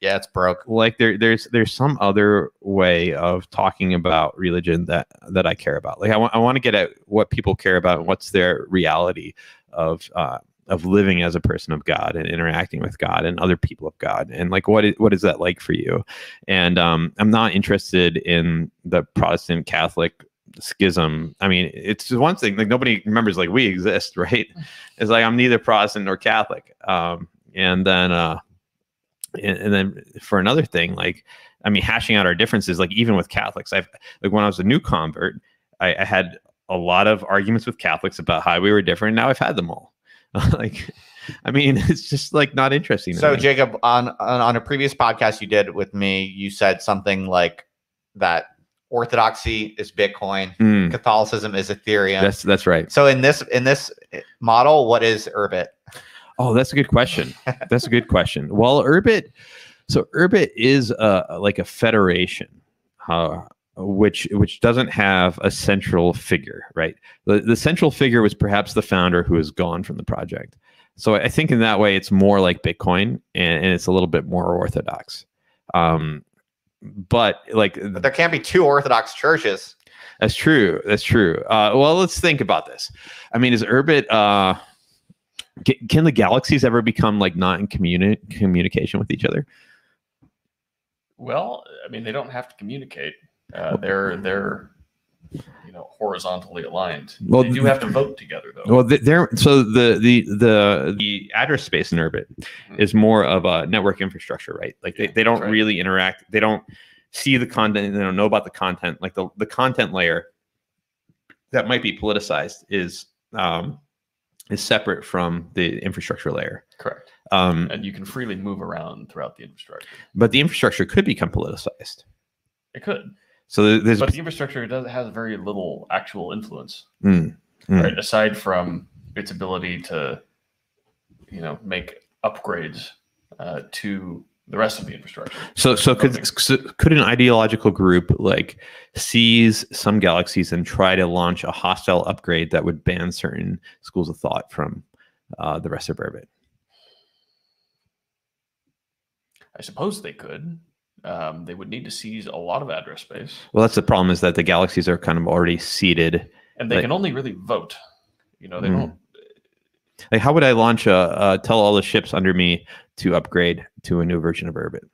yeah, it's broke. Like there's some other way of talking about religion that I care about. Like I want to get at what people care about and what's their reality of living as a person of God and interacting with God and other people of God, and like what is that like for you? And I'm not interested in the Protestant Catholic schism. I mean, it's one thing, like nobody remembers like we exist, right? It's like I'm neither Protestant nor Catholic. And then for another thing, like, I mean, hashing out our differences, like even with Catholics, like when I was a new convert, I had a lot of arguments with Catholics about how we were different. Now I've had them all. Like, I mean, it's just like not interesting. So Jacob, on a previous podcast you did with me, you said something like that Orthodoxy is Bitcoin, Catholicism is Ethereum. That's right. So in this model, what is Urbit? Oh, that's a good question. That's a good question. Well, Urbit is like a federation, which doesn't have a central figure, right? The central figure was perhaps the founder who is gone from the project. So I think in that way, it's more like Bitcoin, and it's a little bit more orthodox. But there can't be two Orthodox churches. That's true. That's true. Well, let's think about this. I mean, is Urbit? Can the galaxies ever become like not in communication with each other? Well, I mean, they don't have to communicate. They're horizontally aligned. Well, they do have to vote together, though. Well, the address space in Urbit is more of a network infrastructure, right? Like they don't really interact. They don't see the content. They don't know about the content. Like the content layer that might be politicized is separate from the infrastructure layer. Correct. And you can freely move around throughout the infrastructure. But the infrastructure could become politicized. It could. So but the infrastructure has very little actual influence, right? Aside from its ability to, make upgrades to the rest of the infrastructure. So could an ideological group like seize some galaxies and try to launch a hostile upgrade that would ban certain schools of thought from the rest of Urbit? I suppose they could. They would need to seize a lot of address space. Well, that's the problem, is that the galaxies are kind of already seeded. And they can only really vote. They don't. Like, how would I launch tell all the ships under me to upgrade to a new version of Urbit?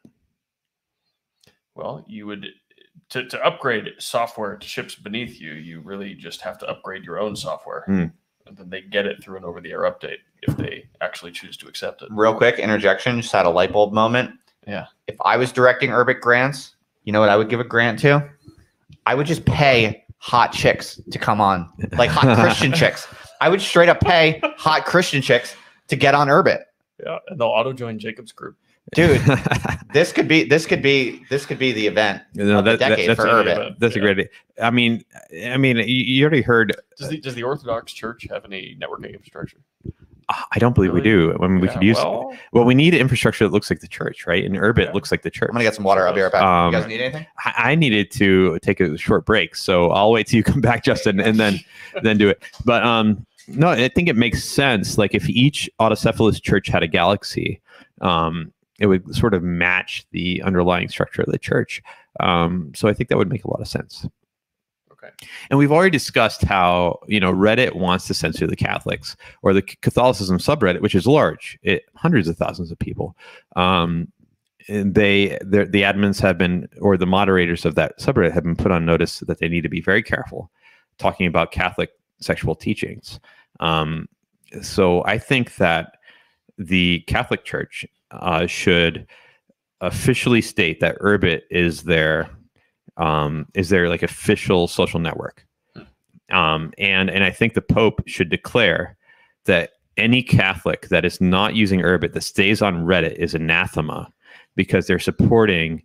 Well, you would, to upgrade software to ships beneath you, you really just have to upgrade your own software. And then they get it through an over-the-air update if they actually choose to accept it. Real quick interjection, just had a light bulb moment. Yeah. If I was directing Urbit grants, you know what I would give a grant to? I would just pay hot chicks to come on, like hot Christian chicks. I would straight up pay hot Christian chicks to get on Urbit. Yeah, and they'll auto join Jacob's group. Dude, this could be the event of the decade for Urbit. That's a great idea. I mean, you already heard. Does the Orthodox Church have any networking infrastructure? I don't believe we do. I mean, we could use. Well, we need infrastructure that looks like the church, right? And Urbit looks like the church. I'm gonna get some water. I'll be right back. You guys need anything? I needed to take a short break, so I'll wait till you come back, Justin, and then do it. But no, I think it makes sense. Like if each autocephalous church had a galaxy, it would sort of match the underlying structure of the church. So I think that would make a lot of sense. Okay. And we've already discussed how, Reddit wants to censor the Catholics, or the Catholicism subreddit, which is large, hundreds of thousands of people. And the admins have been, or the moderators of that subreddit have been put on notice that they need to be very careful talking about Catholic sexual teachings. So I think that the Catholic Church should officially state that Urbit is their like official social network. And I think the Pope should declare that any Catholic that is not using Urbit that stays on Reddit is anathema, because they're supporting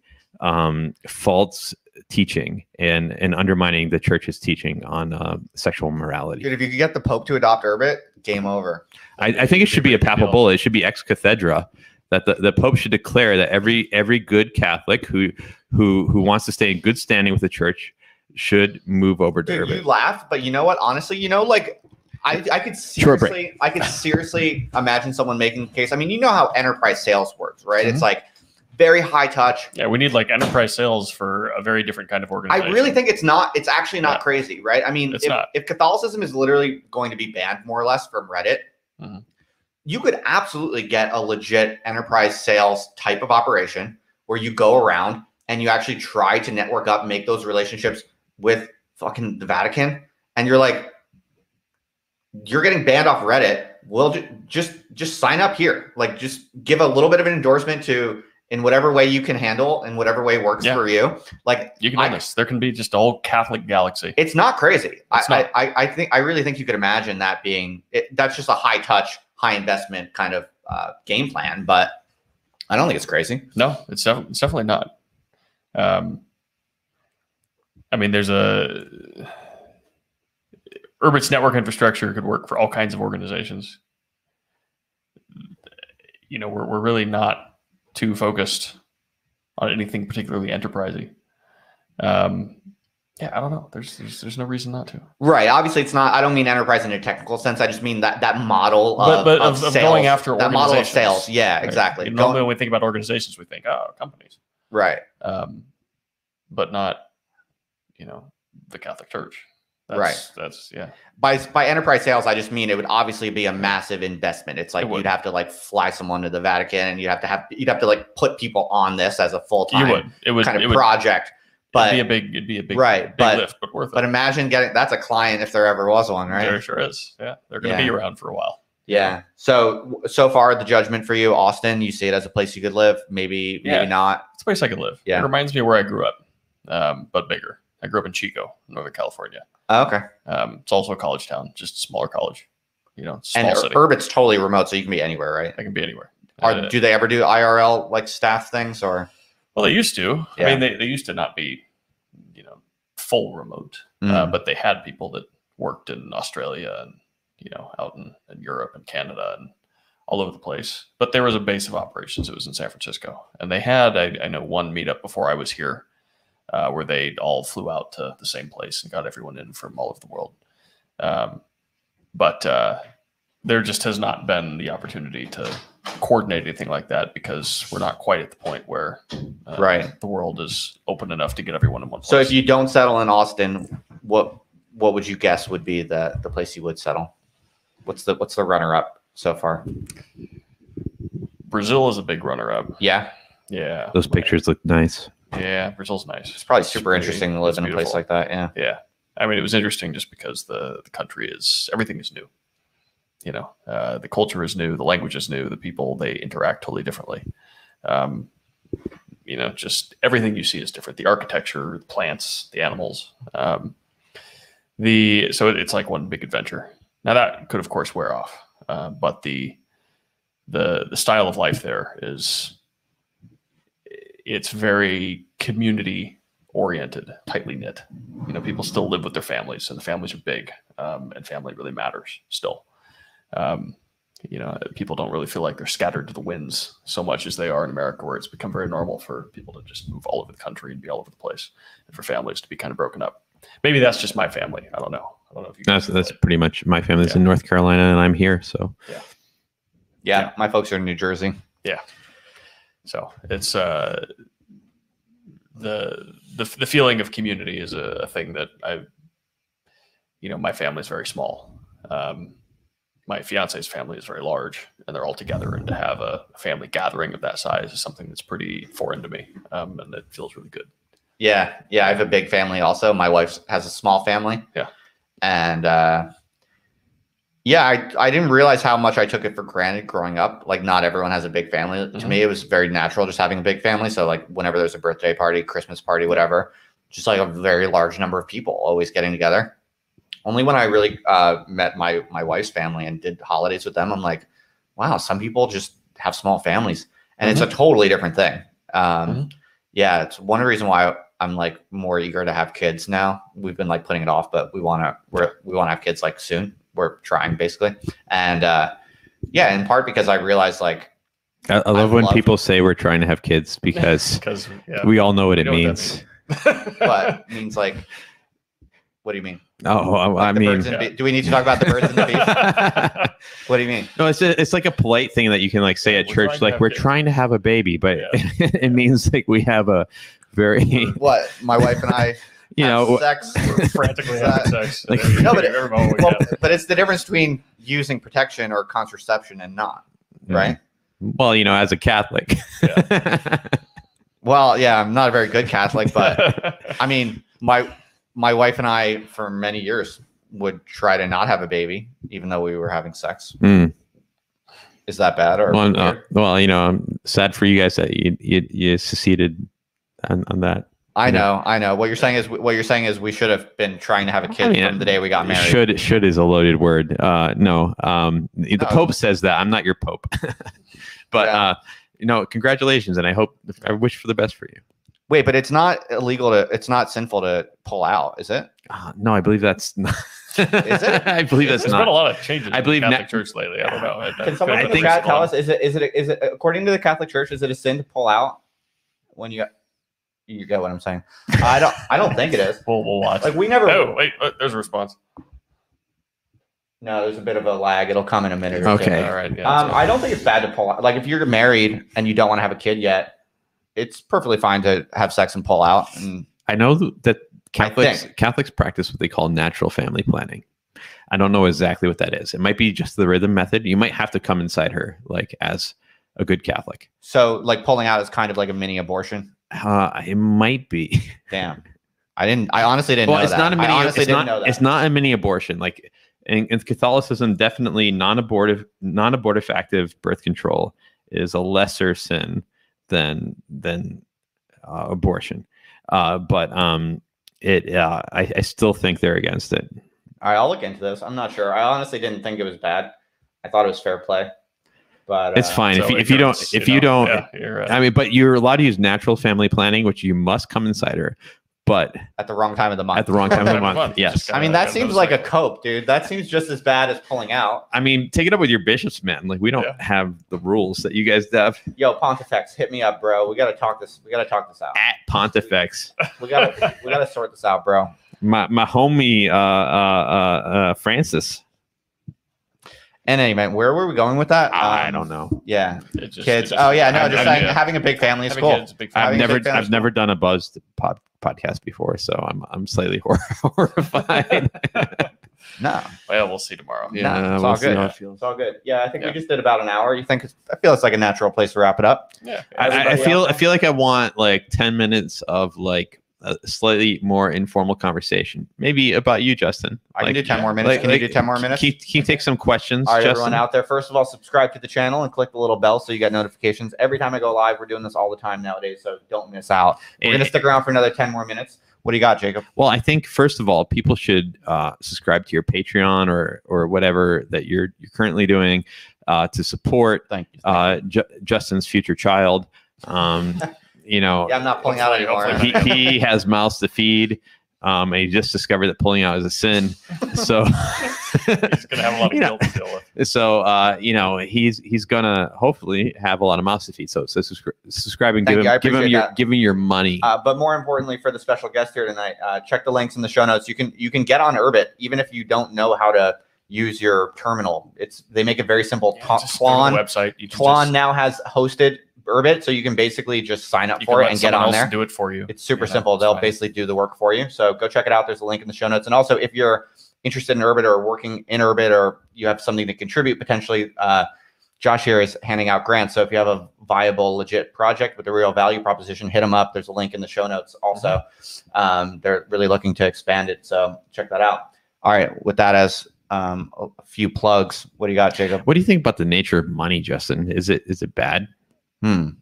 false teaching and undermining the church's teaching on sexual morality. Dude, if you could get the Pope to adopt Urbit, game over. I think it should be a papal bull. It should be ex cathedra, that the Pope should declare that every good Catholic who wants to stay in good standing with the church, should move over to Dude, Urbit. you laugh, but you know what? Honestly, like I could seriously imagine someone making a case. I mean, you know how enterprise sales works, right? It's like very high touch. Yeah, we need like enterprise sales for a very different kind of organization. I really think it's actually not crazy, right? I mean, if Catholicism is literally going to be banned more or less from Reddit, you could absolutely get a legit enterprise sales type of operation where you go around and you actually try to network up, make those relationships with fucking the Vatican, and you're like, you're getting banned off Reddit. Well, just sign up here. Like, just give a little bit of an endorsement to in whatever way you can handle, in whatever way works for you. Like, you can do this. There can be just a whole Catholic galaxy. It's not crazy. I really think you could imagine that being that's just a high touch, high investment kind of game plan, but I don't think it's crazy. No, it's definitely not. I mean, there's Urbit's network infrastructure could work for all kinds of organizations. You know, we're really not too focused on anything particularly enterprisey. Yeah, I don't know. There's no reason not to. Right. Obviously, it's not. I don't mean enterprise in a technical sense. I just mean that model of sales, going after that model of sales. Yeah, right. Exactly. Normally, when we think about organizations, we think, oh, companies. Right. But not, the Catholic Church. That's yeah. By enterprise sales, I just mean it would obviously be a massive investment. It's like you'd have to like fly someone to the Vatican, and you'd have to like put people on this as a full time project. But it'd be a big right, big lift, but worth it. But imagine that's a client if there ever was one, right? There sure is. Yeah, they're going to be around for a while. Yeah. So far, the judgment for you, Austin, you see it as a place you could live. Maybe not. It's a place I could live. Yeah. It reminds me of where I grew up, but bigger. I grew up in Chico, Northern California. Oh, okay. It's also a college town, just a smaller college. Small city. Urbit's totally remote, so you can be anywhere, right? I can be anywhere. Do they ever do IRL like staff things or? Well, they used to. Yeah. I mean, they used to not be, full remote, but they had people that worked in Australia and out in Europe and Canada and all over the place. But there was a base of operations. It was in San Francisco, and they had I know one meetup before I was here, where they all flew out to the same place and got everyone in from all over the world. But there just has not been the opportunity to coordinate anything like that because we're not quite at the point where the world is open enough to get everyone in one place. So if you don't settle in Austin, what would you guess would be the place you would settle? What's the runner up so far? Brazil is a big runner up. Yeah. Yeah. Those pictures look nice. Yeah, Brazil's nice. It's probably super interesting to live in a place like that. Yeah. Yeah. I mean, it was interesting just because the country everything is new. The culture is new, the language is new, the people, they interact totally differently. Just everything you see is different. The architecture, the plants, the animals. So it's like one big adventure. Now that could of course wear off, but the style of life there it's very community oriented, tightly knit. People still live with their families, and the families are big, and family really matters still. People don't really feel like they're scattered to the winds so much as they are in America, where it's become very normal for people to just move all over the country and be all over the place, and for families to be kind of broken up. Maybe that's just my family. I don't know if you. That's pretty much my family's in North Carolina, and I'm here. So yeah, my folks are in New Jersey. Yeah. So it's the feeling of community is a thing that my family's very small. My fiance's family is very large, and they're all together, and to have a family gathering of that size is something that's pretty foreign to me, and it feels really good. Yeah. I have a big family also. My wife has a small family. Yeah. And I didn't realize how much I took it for granted growing up. Like, not everyone has a big family. Mm-hmm. To me, it was very natural just having a big family. So like whenever there's a birthday party, Christmas party, whatever, just like a very large number of people always getting together. Only when I really met my wife's family and did holidays with them, I'm like, wow, some people just have small families, and it's a totally different thing. Yeah, it's one reason why I'm like more eager to have kids now. We've been like putting it off, but we want to have kids like soon. We're trying basically, and in part because I realized like I love when people say we're trying to have kids because we all know what it means. But it means like. What do you mean? Oh, Like I mean, do we need to talk about the birds and the bees? What do you mean? No, it's like a polite thing that you can like say at church, like we're trying to have a baby, but it means like we have a very what my wife and I. Sex. We're frantically having sex. Like, no, but it's the difference between using protection or contraception and not, right? Well, as a Catholic. Well, yeah, I'm not a very good Catholic, but I mean, my wife and I, for many years, would try to not have a baby, even though we were having sex. Is that bad or? Well, I'm sad for you guys that you seceded on that. I know. What you're saying is we should have been trying to have a kid from the day we got married. Should is a loaded word. No. The Pope says that. I'm not your Pope. But congratulations, and I wish for the best for you. Wait, but it's not it's not sinful to pull out, is it? No, I believe that's not. Is it? I believe that's There's not. been a lot of changes. I believe in the Catholic Church lately. I don't know. Can someone in the chat tell us? Is it according to the Catholic Church? Is it a sin to pull out when you get what I'm saying? I don't think it is. We'll watch. Like we never. Oh wait, there's a response. No, there's a bit of a lag. It'll come in a minute. Okay. All right. Yeah, I don't think it's bad to pull out. Like if you're married and you don't want to have a kid yet, it's perfectly fine to have sex and pull out. And I know that Catholics practice what they call natural family planning. I don't know exactly what that is. It might be just the rhythm method. You might have to come inside her like as a good Catholic. So like pulling out is kind of like a mini abortion. It might be. Damn. I honestly didn't know that. It's not a mini abortion. Like in Catholicism, definitely non-abortive active birth control is a lesser sin than abortion. But I still think they're against it. All right, I'll look into this. I'm not sure. I honestly didn't think it was bad. I thought it was fair play. But it's fine if you don't. Yeah, you're right. I mean, but you're allowed to use natural family planning, which you must come inside her. But at the wrong time of the month. At the wrong time of the month. Yes. I mean, that seems like a cope, dude. That seems just as bad as pulling out. I mean, take it up with your bishops, man. Like we don't have the rules that you guys have. Yo, Pontifex, hit me up, bro. We gotta talk this out. At Pontifex. we gotta sort this out, bro. My homie Francis. And anyway, where were we going with that? I don't know. Yeah, kids. Oh yeah, no, just saying having a big family is cool. I've never done a buzzed podcast before, so I'm slightly horrified. No, well, we'll see tomorrow. Yeah, it's all good. It's all good. Yeah, I think we just did about an hour. I feel it's like a natural place to wrap it up. Yeah, I feel like I want like 10 minutes of like a slightly more informal conversation, maybe about you, Justin. I can do 10 more minutes. Can you do 10 more minutes? Can you take some questions? All right, Justin? everyone out there. First of all, subscribe to the channel and click the little bell so you get notifications every time I go live. We're doing this all the time nowadays, so don't miss out. We're gonna stick around for another 10 more minutes. What do you got, Jacob? Well, I think first of all, people should subscribe to your Patreon or whatever that you're currently doing to support Justin's future child. Yeah, I'm not pulling out anymore. He has mouths to feed. And he just discovered that pulling out is a sin. So he's gonna have a lot of guilt to deal with. So he's gonna hopefully have a lot of mouths to feed. So subscribe and give him your money. But more importantly, for the special guest here tonight, check the links in the show notes. You can get on Urbit even if you don't know how to use your terminal. They make it very simple. Tlon now has hosted Urbit, so you can basically just sign up for it and get on there. Do it for you. It's super simple. They'll basically do the work for you. So go check it out. There's a link in the show notes. And also, if you're interested in Urbit or working in Urbit or you have something to contribute, potentially, Josh here is handing out grants. So if you have a viable, legit project with a real value proposition, hit them up. There's a link in the show notes. Also, they're really looking to expand it. So check that out. All right. With that as a few plugs, what do you got, Jacob? What do you think about the nature of money, Justin? Is it bad? The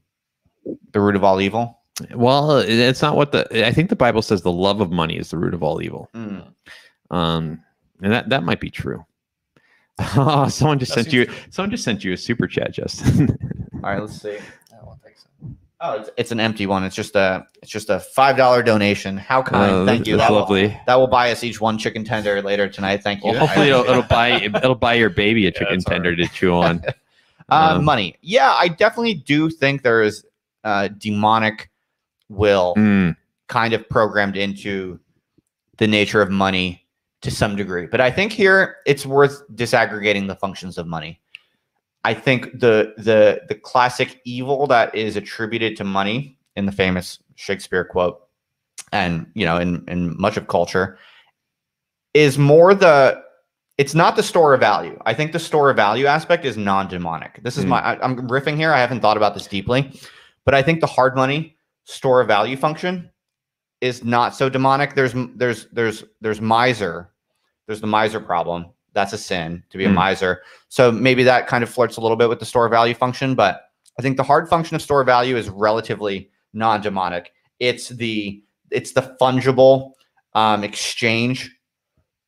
root of all evil? Well, it's not what I think the Bible says the love of money is the root of all evil. And that might be true. Someone just sent you a super chat, Justin. All right, let's see. I don't think so. Oh, it's an empty one. It's just a $5 donation. How kind. Thank you. That's lovely. That will buy us each one chicken tender later tonight. Thank you. Well, hopefully it'll buy your baby a chicken tender to chew on. Money. Yeah, I definitely do think there is demonic will kind of programmed into the nature of money to some degree. But I think here it's worth disaggregating the functions of money. I think the classic evil that is attributed to money in the famous Shakespeare quote, and in much of culture, is more it's not the store of value. I think the store of value aspect is non-demonic. This is I'm riffing here. I haven't thought about this deeply, but I think the hard money store of value function is not so demonic. There's miser. There's the miser problem. That's a sin to be a miser. So maybe that kind of flirts a little bit with the store of value function, but I think the hard function of store of value is relatively non-demonic. It's the fungible exchange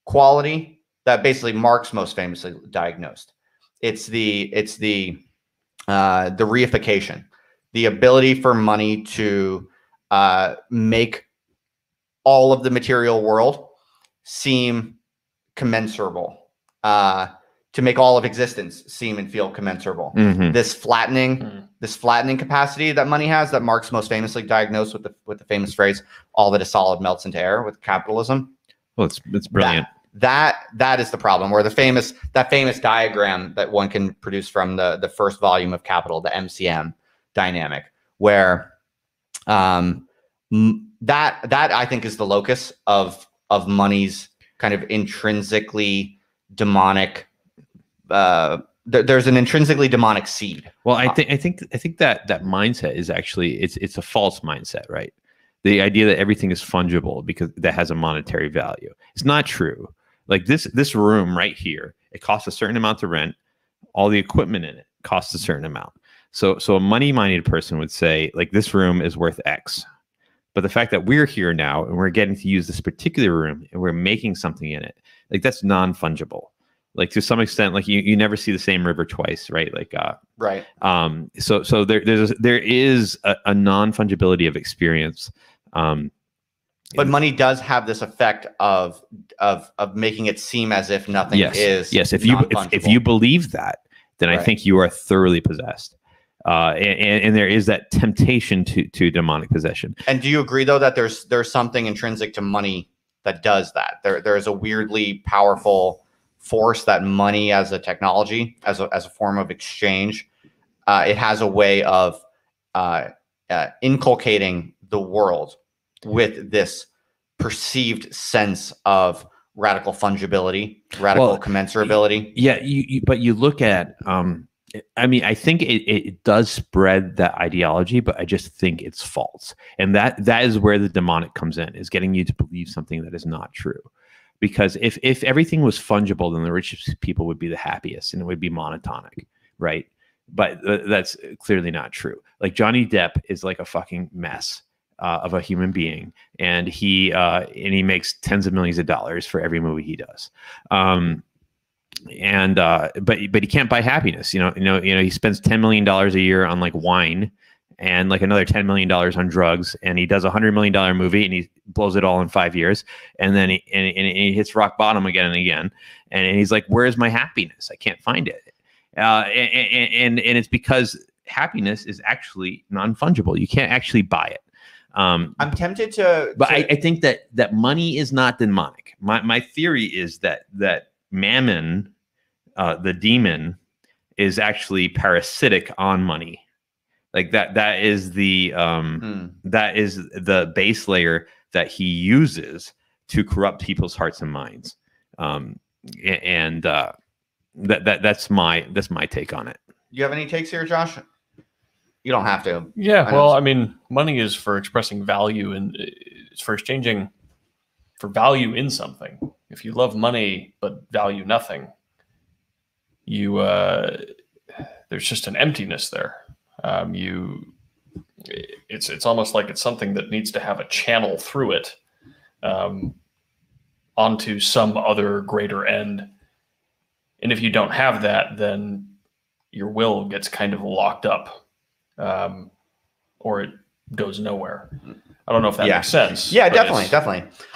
quality that basically Marx most famously diagnosed. It's the reification, the ability for money to make all of the material world seem commensurable, to make all of existence seem and feel commensurable. This flattening capacity that money has, that Marx most famously diagnosed with the famous phrase, "All that is solid melts into air," with capitalism. Well, it's brilliant. That is the problem, where that famous diagram that one can produce from the first volume of Capital, the MCM dynamic, where that I think is the locus of money's kind of intrinsically demonic. There's an intrinsically demonic seed. Well, I think that mindset is actually it's a false mindset, right? The idea that everything is fungible because that has a monetary value. It's not true. Like this room right here, it costs a certain amount to rent. All the equipment in it costs a certain amount. So a money-minded person would say, like, this room is worth X. But the fact that we're here now and we're getting to use this particular room and we're making something in it, like, that's non-fungible. Like, to some extent, like you never see the same river twice, right? Like, right. So there is a non-fungibility of experience. But money does have this effect of making it seem as if nothing is. Yes. If you believe that, then I think you are thoroughly possessed. And there is that temptation to demonic possession. And do you agree, though, that there's something intrinsic to money that does that? There is a weirdly powerful force that money, as a technology, as a form of exchange, it has a way of inculcating the world with this perceived sense of radical fungibility, radical commensurability. Yeah, but you look at, I mean, I think it does spread that ideology, but I just think it's false. And that is where the demonic comes in, is getting you to believe something that is not true. Because if everything was fungible, then the richest people would be the happiest and it would be monotonic, right? But that's clearly not true. Like, Johnny Depp is like a fucking mess of a human being, and he makes tens of millions of dollars for every movie he does. But he can't buy happiness. You know, he spends $10 million a year on, like, wine, and like another $10 million on drugs, and he does a $100 million movie and he blows it all in 5 years. And then he hits rock bottom again and again. And he's like, where's my happiness? I can't find it. And it's because happiness is actually non-fungible. You can't actually buy it. I'm tempted to, but I think that money is not demonic. My theory is that Mammon, the demon, is actually parasitic on money. Like that is the base layer that he uses to corrupt people's hearts and minds. That's my take on it. You have any takes here, Josh? You don't have to. Yeah, well, I mean, money is for expressing value, and it's for exchanging for value in something. If you love money but value nothing, there's just an emptiness there. It's almost like it's something that needs to have a channel through it onto some other greater end. And if you don't have that, then your will gets kind of locked up, or it goes nowhere. I don't know if that makes sense. Yeah, definitely.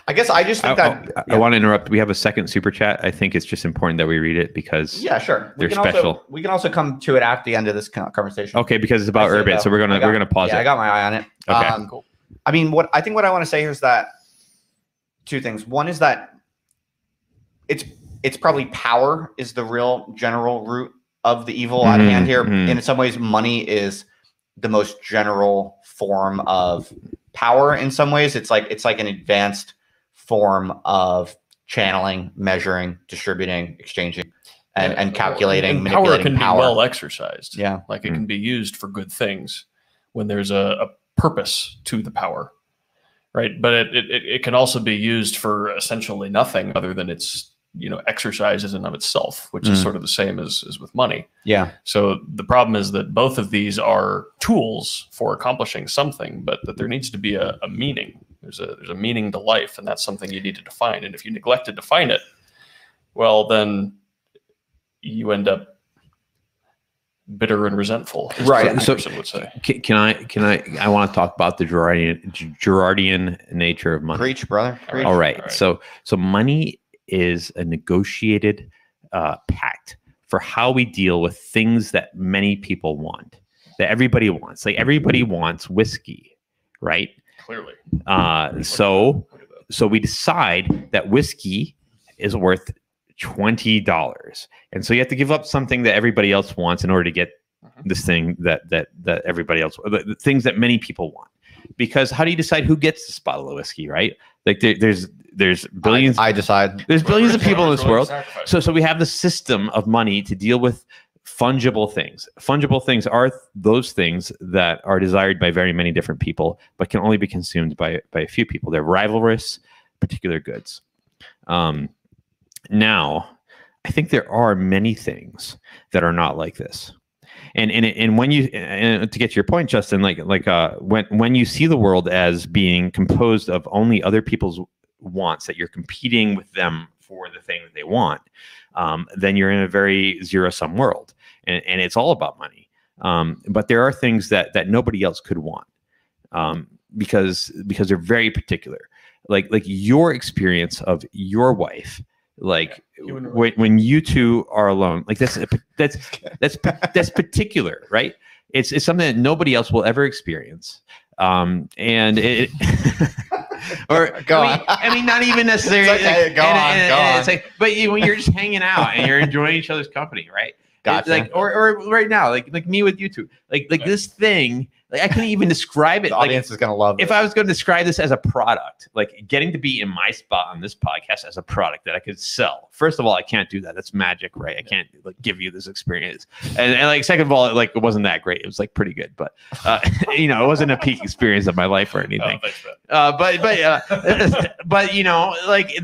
I guess I just think I want to interrupt. We have a second super chat. I think it's just important that we read it because sure. They're special. We can also come to it at the end of this conversation. Okay, because it's about Urbit, so we're gonna pause it. I got my eye on it. Okay, cool. I mean, what I want to say here is that two things. One is that it's probably power is the real general root of the evil at hand here. In some ways, money is the most general form of power. In some ways, it's like an advanced form of channeling, measuring, distributing, exchanging, and calculating, manipulating power. Can be well exercised. Yeah, like it can be used for good things when there's a purpose to the power, right? But it can also be used for essentially nothing other than its exercise in and of itself, which is sort of the same as with money. Yeah. So the problem is that both of these are tools for accomplishing something, but that there needs to be a meaning. There's a meaning to life, and that's something you need to define. And if you neglect to define it, well, then you end up bitter and resentful, as right? So person would say. Can I want to talk about the Girardian nature of money. Preach, brother. Preach. All right. So money is a negotiated pact for how we deal with things that many people want, that everybody wants. Like everybody wants whiskey, right? Clearly. So we decide that whiskey is worth $20, and so you have to give up something that everybody else wants in order to get this thing that everybody else, the things that many people want. Because how do you decide who gets this bottle of whiskey, right? Like there's billions. I decide. There's billions of people in this world. So we have the system of money to deal with fungible things. Fungible things are those things that are desired by very many different people, but can only be consumed by a few people. They're rivalrous, particular goods. Now, I think there are many things that are not like this. And when you, and to get to your point, Justin, when you see the world as being composed of only other people's wants, that you're competing with them for the thing that they want, then you're in a very zero-sum world, and it's all about money. But there are things that nobody else could want, because they're very particular. Like your experience of your wife. When you two are alone, like that's particular, right? It's something that nobody else will ever experience, and it or I mean, not even necessarily. Okay, go on. It's like, but when you're just hanging out and you're enjoying each other's company, right? Gotcha. Or right now, like me with you two, like this thing. Like I can't even describe it. The audience is gonna love it. If I was going to describe this as a product, like getting to be in my spot on this podcast as a product that I could sell. First of all, I can't do that. That's magic, right? I can't give you this experience. And second of all, it wasn't that great. It was pretty good, but it wasn't a peak experience of my life or anything. But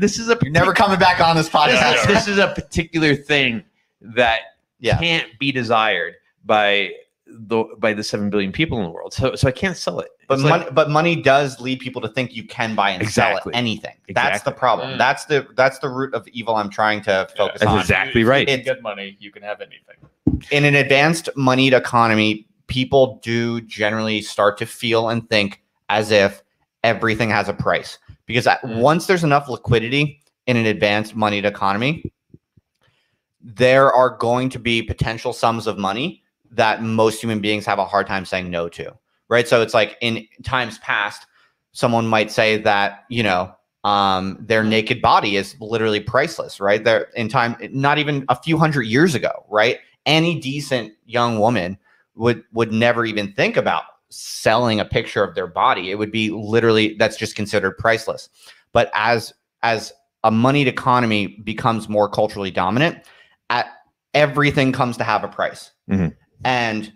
this is you're never coming back on this podcast. This is a particular thing that can't be desired by the 7 billion people in the world, so I can't sell it. But money does lead people to think you can buy and sell it, anything. That's the problem. That's the root of evil I'm trying to focus on. That's exactly right. If you get money, you can have anything. In an advanced moneyed economy, people do generally start to feel and think as if everything has a price, because once there's enough liquidity in an advanced moneyed economy, there are going to be potential sums of money that most human beings have a hard time saying no to, right? So it's like in times past, someone might say that, their naked body is literally priceless, right? They're in time, not even a few hundred years ago, right? Any decent young woman would never even think about selling a picture of their body. It would be literally, that's just considered priceless. But as a moneyed economy becomes more culturally dominant, everything comes to have a price. Mm-hmm. And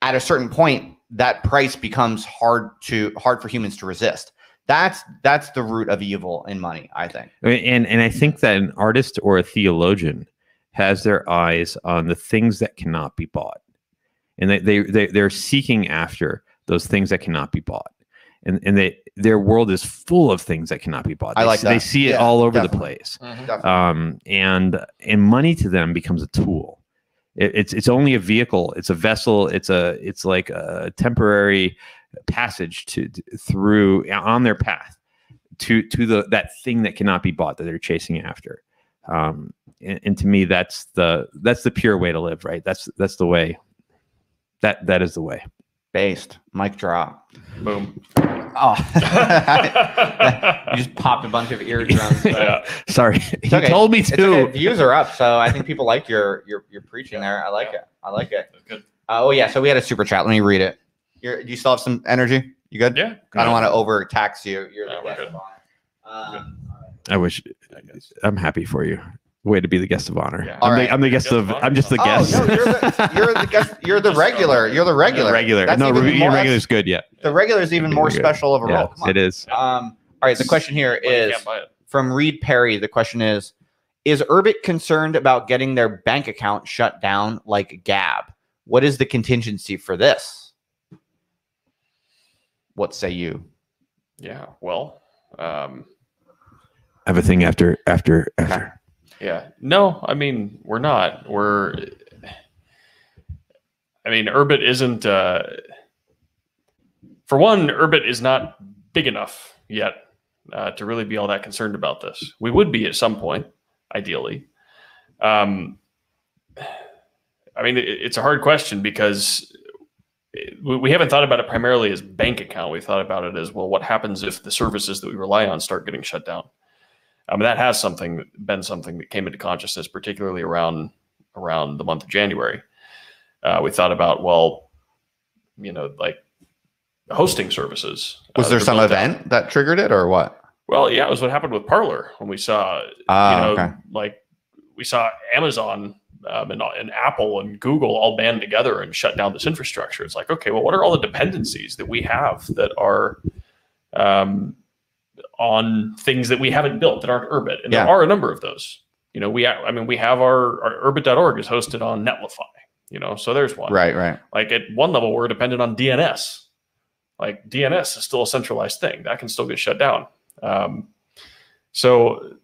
at a certain point, that price becomes hard for humans to resist. That's the root of evil in money, I think. And I think that an artist or a theologian has their eyes on the things that cannot be bought, and they're seeking after those things that cannot be bought, and their world is full of things that cannot be bought. They see it all over the place, and money to them becomes a tool. It's only a vehicle. It's a vessel. It's like a temporary passage through on their path to that thing that cannot be bought that they're chasing after. And to me, that's the pure way to live, right? That's the way. That is the way. Based. Mic drop. Boom. Oh, you just popped a bunch of eardrums. Yeah. Sorry, he okay. told me It's to. okay. Views are up, so I think people like your preaching there. I like it. I like it. Good. Oh yeah, so we had a super chat. Let me read it. Do you still have some energy? You good? Yeah. I don't want to overtax you. You're No, the we're guest good. of honor. I wish. I'm happy for you. Way to be the guest of honor. Yeah. I'm the guest of. I'm just the guest. Oh no, you're the guest. You're the regular. You're the regular. Regular. That's No, even being more- regular is good. Yeah. The regular is even more Good. special of a Yeah, role. Come on. it is. All right. The question here Well, you is can't buy it. from Reed Perry. The question is Urbit concerned about getting their bank account shut down like Gab? What is the contingency for this? What say you? Yeah. Well. Everything after. Yeah. No, I mean, we're not. Urbit isn't. For one, Urbit is not big enough yet to really be all that concerned about this. We would be at some point, ideally. It's a hard question because we haven't thought about it primarily as bank account. We've thought about it as, well, what happens if the services that we rely on start getting shut down? That has been something that came into consciousness, particularly around the month of January. We thought about, well, like hosting services. Was there some event that triggered it, or what? Well, yeah, it was what happened with Parler when we saw, Okay. like we saw Amazon and Apple and Google all band together and shut down this infrastructure. It's like, okay, well, what are all the dependencies that we have that are on things that we haven't built that aren't Urbit? And there are a number of those. We have our Urbit.org is hosted on Netlify. So there's one. Right. Like at one level, we're dependent on DNS. Like DNS is still a centralized thing that can still get shut down. So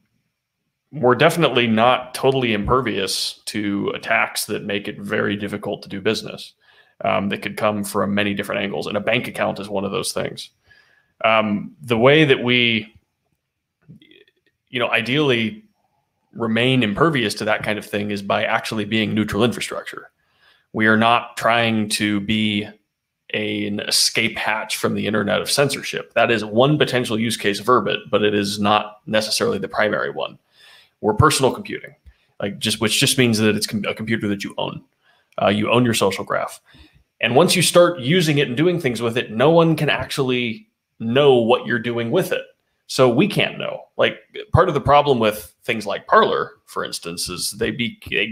we're definitely not totally impervious to attacks that make it very difficult to do business. That could come from many different angles, and a bank account is one of those things. The way that we, ideally remain impervious to that kind of thing is by actually being neutral infrastructure. We are not trying to be an escape hatch from the internet of censorship. That is one potential use case of Urbit, but it is not necessarily the primary one. We're personal computing, which just means that it's a computer that you own. You own your social graph. And once you start using it and doing things with it, no one can actually know what you're doing with it. So we can't know. Like, part of the problem with things like Parler, for instance, is they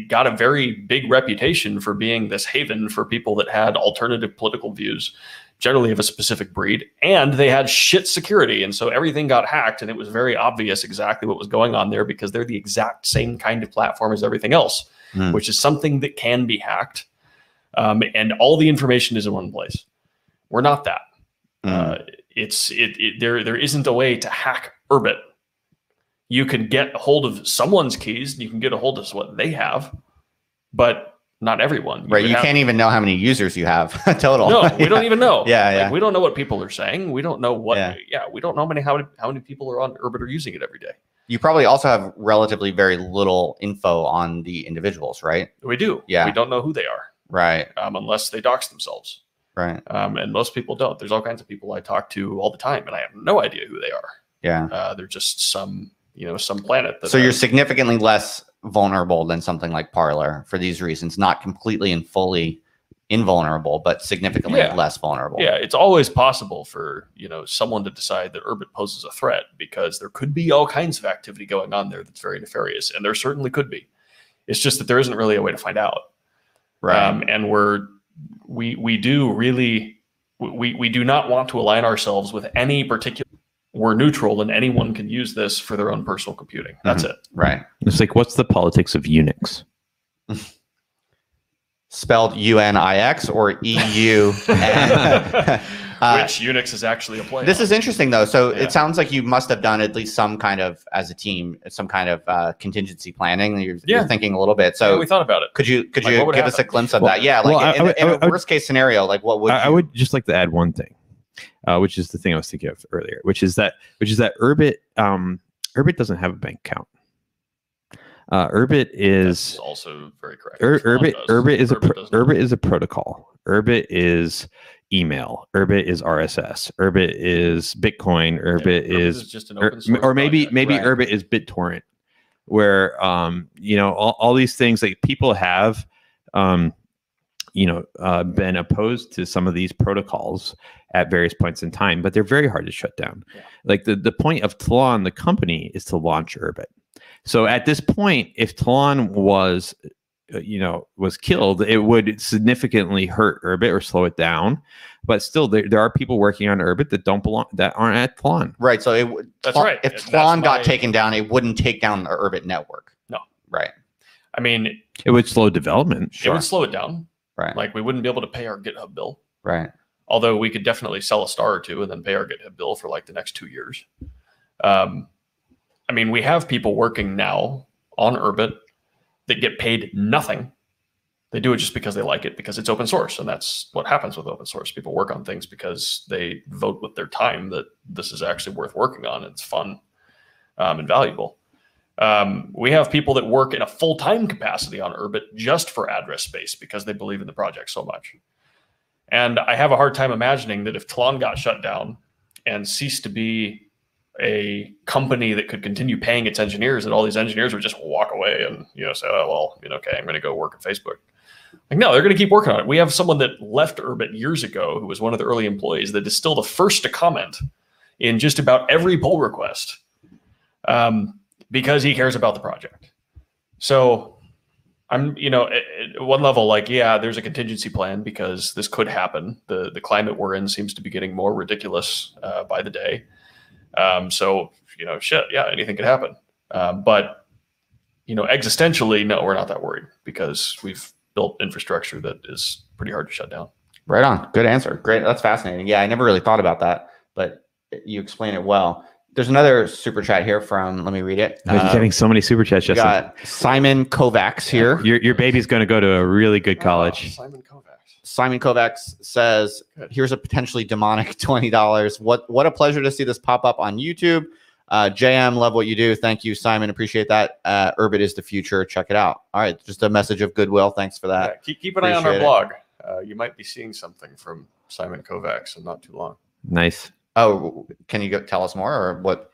got a very big reputation for being this haven for people that had alternative political views, generally of a specific breed, and they had shit security. And so everything got hacked, and it was very obvious exactly what was going on there because they're the exact same kind of platform as everything else, which is something that can be hacked. And all the information is in one place. We're not that. There isn't a way to hack Urbit. You can get a hold of someone's keys, and you can get a hold of what they have, but not everyone. You can't even know how many users you have total. No, we don't even know. Yeah. We don't know what people are saying. We don't know what. We don't know how many people are on Urbit or using it every day. You probably also have relatively very little info on the individuals, right? We do. Yeah. We don't know who they are. Right. Unless they dox themselves. Right. And most people don't. There's all kinds of people I talk to all the time, and I have no idea who they are. Yeah. They're just some planet. So you're significantly less vulnerable than something like Parler for these reasons. Not completely and fully invulnerable, but significantly less vulnerable. Yeah, it's always possible for someone to decide that Urbit poses a threat because there could be all kinds of activity going on there that's very nefarious, and there certainly could be. It's just that there isn't really a way to find out. Right. And we do not want to align ourselves with any particular. We're neutral, and anyone can use this for their own personal computing. That's it. Right. It's like, what's the politics of Unix? Spelled UNIX or EU. Which Unix is actually a play. This is interesting, though. So it sounds like you must have done at least some kind of, as a team, some kind of contingency planning. You're thinking a little bit. So we thought about it. Could you give us a glimpse of that? Yeah, like in a worst case scenario, like what would I would just like to add one thing, which is the thing I was thinking of earlier, which is that Urbit doesn't have a bank account. Urbit is also very correct. Urbit is a protocol. Urbit is email. Urbit is RSS. Urbit is Bitcoin. Urbit is just an open source or maybe project, right? Urbit is BitTorrent, where all these things like people have been opposed to some of these protocols at various points in time, but they're very hard to shut down. Yeah. Like the point of Tlon, the company, is to launch Urbit. So at this point, if Tlon was killed, it would significantly hurt Urbit or slow it down. But still, there are people working on Urbit that aren't at Tlon. Right. So that's right. If Tlon got taken down, it wouldn't take down the Urbit network. No. Right. I mean, it would slow development. It would slow it down. Right. Like we wouldn't be able to pay our GitHub bill. Right. Although we could definitely sell a star or two and then pay our GitHub bill for like the next 2 years. I mean, we have people working now on Urbit that get paid nothing. They do it just because they like it, because it's open source. And that's what happens with open source. People work on things because they vote with their time that this is actually worth working on. It's fun and valuable. We have people that work in a full-time capacity on Urbit just for address space because they believe in the project so much. And I have a hard time imagining that if Tlon got shut down and ceased to be a company that could continue paying its engineers, that all these engineers would just walk away and say, oh, well, okay, I'm going to go work at Facebook. Like, no, they're going to keep working on it. We have someone that left Urbit years ago who was one of the early employees that is still the first to comment in just about every pull request because he cares about the project. So I'm, at one level, like, yeah, there's a contingency plan because this could happen. The climate we're in seems to be getting more ridiculous by the day. So, shit, yeah, anything could happen. But, existentially, no, we're not that worried because we've built infrastructure that is pretty hard to shut down. Right on. Good answer. Great. That's fascinating. Yeah, I never really thought about that, but you explain it well. There's another super chat here from, let me read it. You're getting so many super chats, Justin. Got Simon Kovacs here. Your baby's going to go to a really good college. Simon Kovacs. Simon Kovacs says, here's a potentially demonic $20. What a pleasure to see this pop up on YouTube. JM, love what you do. Thank you, Simon. Appreciate that. Urbit is the future. Check it out. All right. Just a message of goodwill. Thanks for that. Yeah, keep an eye on our blog. You might be seeing something from Simon Kovacs in not too long. Nice. Oh, can you tell us more or what?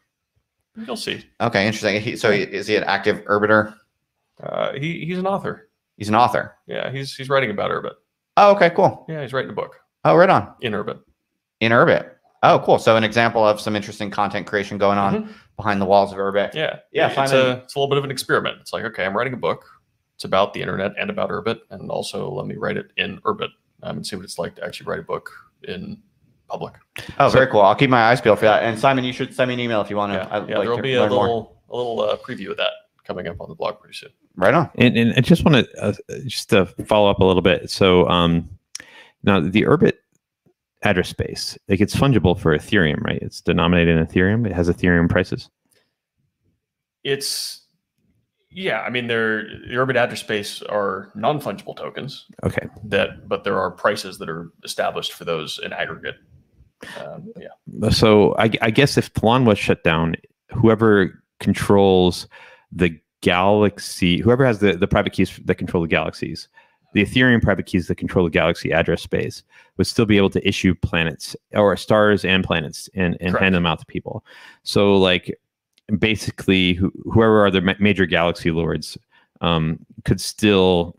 You'll see. Okay. Interesting. Is he an active Urbiter? He's an author. He's an author. Yeah. He's writing about Urbit. Oh, okay, cool. Yeah, he's writing a book. Oh, right on. In Urbit. In Urbit. Oh, cool. So an example of some interesting content creation going on behind the walls of Urbit. Yeah. Yeah. It's a little bit of an experiment. It's like, okay, I'm writing a book. It's about the internet and about Urbit. And also let me write it in Urbit and see what it's like to actually write a book in public. Oh, very cool. I'll keep my eyes peeled for that. And Simon, you should send me an email if you want to. Yeah, there'll be a little preview of that coming up on the blog pretty soon. Right on. And I just want to just to follow up a little bit. So now the Urbit address space, like it's fungible for Ethereum, right? It's denominated in Ethereum. It has Ethereum prices. I mean, the Urbit address space are non-fungible tokens. Okay. But there are prices that are established for those in aggregate. So I guess if Tlon was shut down, whoever controls the galaxy, whoever has the private keys that control the galaxies, the Ethereum private keys that control the galaxy address space would still be able to issue planets or stars and planets and hand them out to people. So like basically whoever are the major galaxy lords could still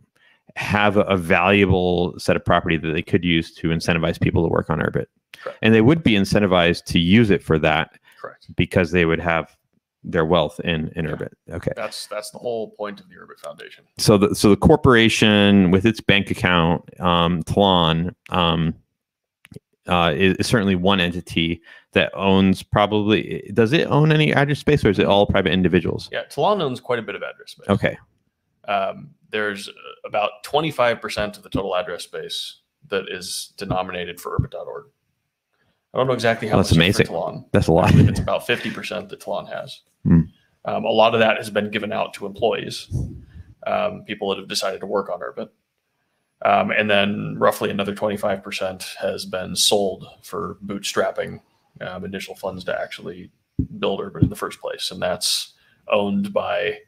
have a valuable set of property that they could use to incentivize people to work on Urbit. Correct. And they would be incentivized to use it for that. Correct. Because they would have their wealth in Urbit. Okay. That's the whole point of the Urbit Foundation. So the corporation with its bank account, Tlon, is certainly one entity that owns probably, does it own any address space or is it all private individuals? Yeah, Tlon owns quite a bit of address space. Okay. There's about 25% of the total address space that is denominated for Urbit.org. I don't know exactly how that's much amazing. for Tlon. That's a lot. It's about 50% that Tlon has. A lot of that has been given out to employees, people that have decided to work on Urbit. And then roughly another 25% has been sold for bootstrapping initial funds to actually build Urbit in the first place. And that's owned by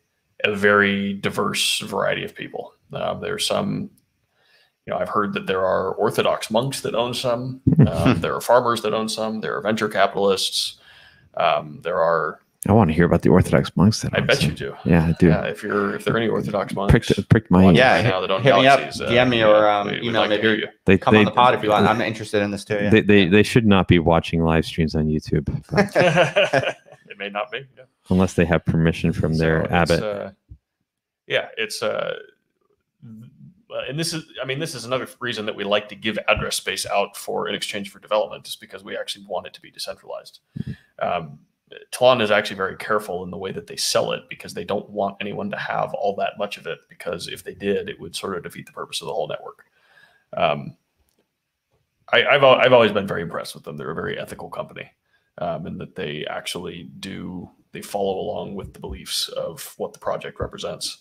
a very diverse variety of people. There's some I've heard that there are Orthodox monks that own some. There are farmers that own some. There are venture capitalists. There are. I want to hear about the Orthodox monks. That I bet you do. Yeah, I do. Yeah, if there are any Orthodox monks, pricked my ears. Yeah, right now that own hit me up, galaxies, DM me or email like maybe. you. They Come on the pod if you want. I'm interested in this too. Yeah. They should not be watching live streams on YouTube. It may not be. Yeah. Unless they have permission from their abbot. And this is another reason that we like to give address space out in exchange for development, is because we actually want it to be decentralized. Tlon is actually very careful in the way that they sell it, because they don't want anyone to have all that much of it, because if they did, it would sort of defeat the purpose of the whole network. I've always been very impressed with them. They're a very ethical company, and that they actually they follow along with the beliefs of what the project represents.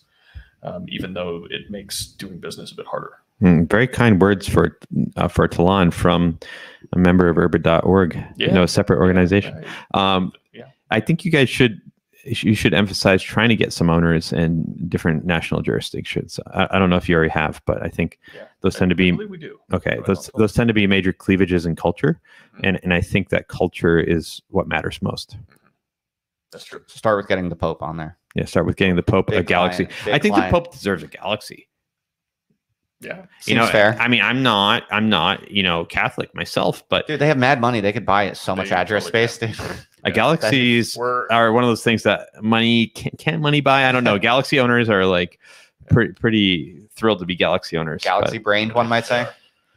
Even though it makes doing business a bit harder. Very kind words for Tlon from a member of Urbit.org, a separate organization. I think you guys should emphasize trying to get some owners in different national jurisdictions. I don't know if you already have, but I think those tend to be. We do. Okay, those tend to be major cleavages in culture, and I think that culture is what matters most. That's true. Start with getting the Pope on there. Yeah, start with getting the Pope a galaxy. I think client. the Pope deserves a galaxy. Yeah, seems fair. I mean, I'm not, Catholic myself, but dude, they have mad money. They could buy so much address space, dude. Galaxies are one of those things that money can money buy. I don't know. Galaxy owners are like pretty thrilled to be Galaxy owners. Galaxy brained, one might say.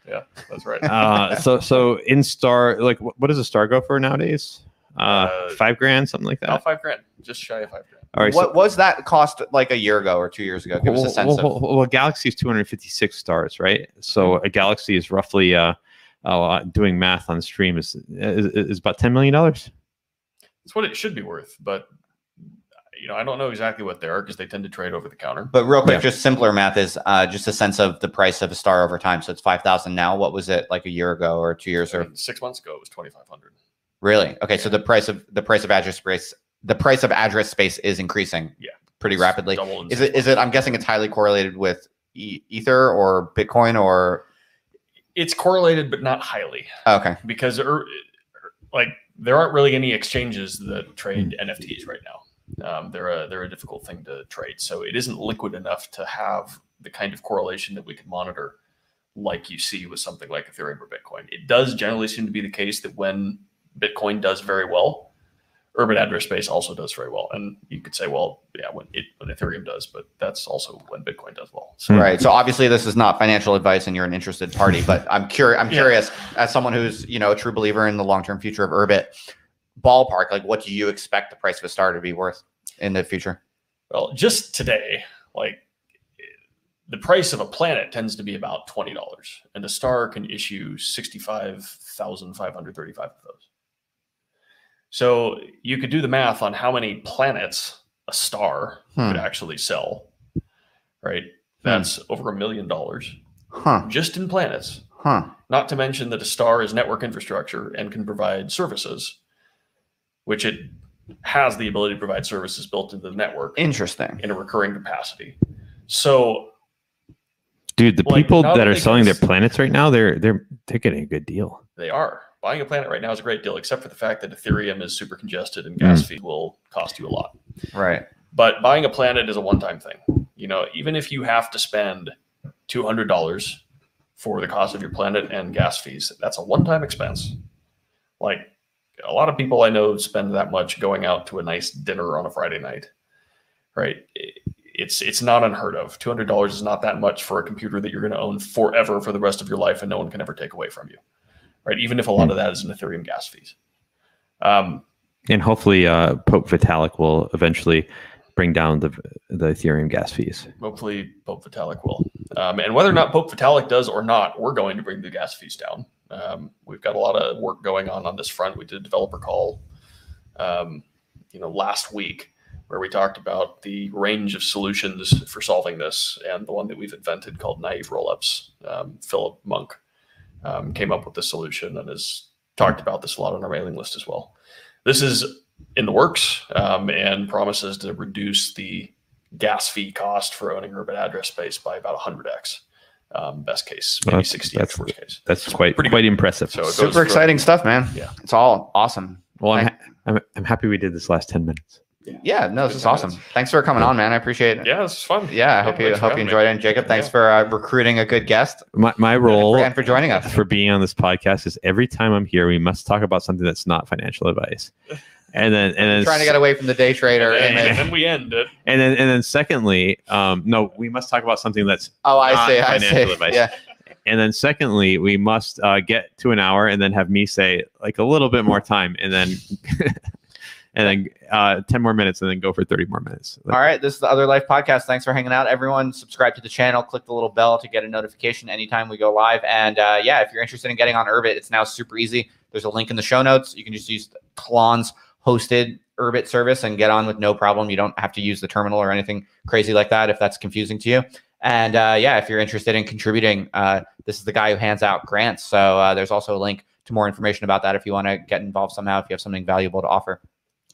Yeah, that's right. So in Star, like, what does a Star go for nowadays? $5,000, something like that. About $5,000, just shy of $5,000. All right, what was that cost like a year ago or 2 years ago? Give us a sense of. Well, Galaxy is 256 stars, right? So a Galaxy is roughly, doing math on stream is about $10 million. That's what it should be worth, but I don't know exactly what they are, because they tend to trade over the counter. But real quick, just simpler math is just a sense of the price of a star over time. So it's 5,000 now. What was it like a year ago or 2 years or 6 months ago? It was 2,500. Really? Okay, so the price of address space is increasing. Yeah, pretty rapidly. Is it? I'm guessing it's highly correlated with Ether or Bitcoin, or it's correlated but not highly. Okay, because there aren't really any exchanges that trade NFTs right now. They're a difficult thing to trade, so it isn't liquid enough to have the kind of correlation that we can monitor, like you see with something like Ethereum or Bitcoin. It does generally seem to be the case that when Bitcoin does very well, Urbit address space also does very well. And you could say, well, yeah, when Ethereum does, but that's also when Bitcoin does well. So, right. So obviously this is not financial advice and you're an interested party, but I'm curious as someone who's, a true believer in the long-term future of Urbit, ballpark, like what do you expect the price of a star to be worth in the future? Well, just today, the price of a planet tends to be about $20, and a star can issue 65,535 of those. So you could do the math on how many planets a star could actually sell, right? That's over $1 million just in planets. Not to mention that a star is network infrastructure and can provide services, which it has the ability to provide services built into the network. Interesting. In a recurring capacity. So, dude, the people that are selling their planets right now, they're getting a good deal. They are. Buying a planet right now is a great deal, except for the fact that Ethereum is super congested and gas fee will cost you a lot. Right. But buying a planet is a one-time thing. Even if you have to spend $200 for the cost of your planet and gas fees, that's a one-time expense. Like, a lot of people I know spend that much going out to a nice dinner on a Friday night, right? It's not unheard of. $200 is not that much for a computer that you're going to own forever for the rest of your life and no one can ever take away from you. Right, even if a lot of that is in Ethereum gas fees. And hopefully Pope Vitalik will eventually bring down the Ethereum gas fees. Hopefully Pope Vitalik will. And whether or not Pope Vitalik does or not, we're going to bring the gas fees down. We've got a lot of work going on this front. We did a developer call last week where we talked about the range of solutions for solving this, and the one that we've invented called naive rollups. Philip Monk came up with the solution and has talked about this a lot on our mailing list as well. This is in the works and promises to reduce the gas fee cost for owning Urbit address space by about 100x. Best case, maybe 60 worst case. That's quite impressive. So super exciting stuff, man. Yeah, it's all awesome. Well, I'm happy we did this last 10 minutes. Yeah, no, this is awesome. Thanks for coming on, man. I appreciate it. Yeah, this is fun. Yeah, I hope you enjoyed it. And Jacob, thanks for recruiting a good guest. My role and for joining us for being on this podcast is every time I'm here, we must talk about something that's not financial advice. And then trying to get away from the day trader, and then we end it. And then secondly, no, we must talk about something that's financial advice. Yeah. And then secondly, we must get to an hour and then have me say like a little bit more time, and then and then 10 more minutes, and then go for 30 more minutes. All right, this is the Other Life Podcast. Thanks for hanging out, everyone. Subscribe to the channel, click the little bell to get a notification anytime we go live. And yeah, if you're interested in getting on Urbit, it's now super easy. There's a link in the show notes. You can just use Tlon's hosted Urbit service and get on with no problem. You don't have to use the terminal or anything crazy like that if that's confusing to you. And yeah, if you're interested in contributing, this is the guy who hands out grants. So there's also a link to more information about that if you want to get involved somehow, if you have something valuable to offer.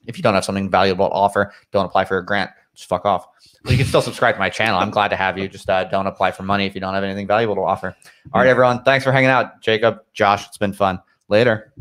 If you don't have something valuable to offer, don't apply for a grant. Just fuck off. Well, you can still subscribe to my channel. I'm glad to have you. Just don't apply for money if you don't have anything valuable to offer. All right, everyone. Thanks for hanging out. Jacob, Josh, it's been fun. Later.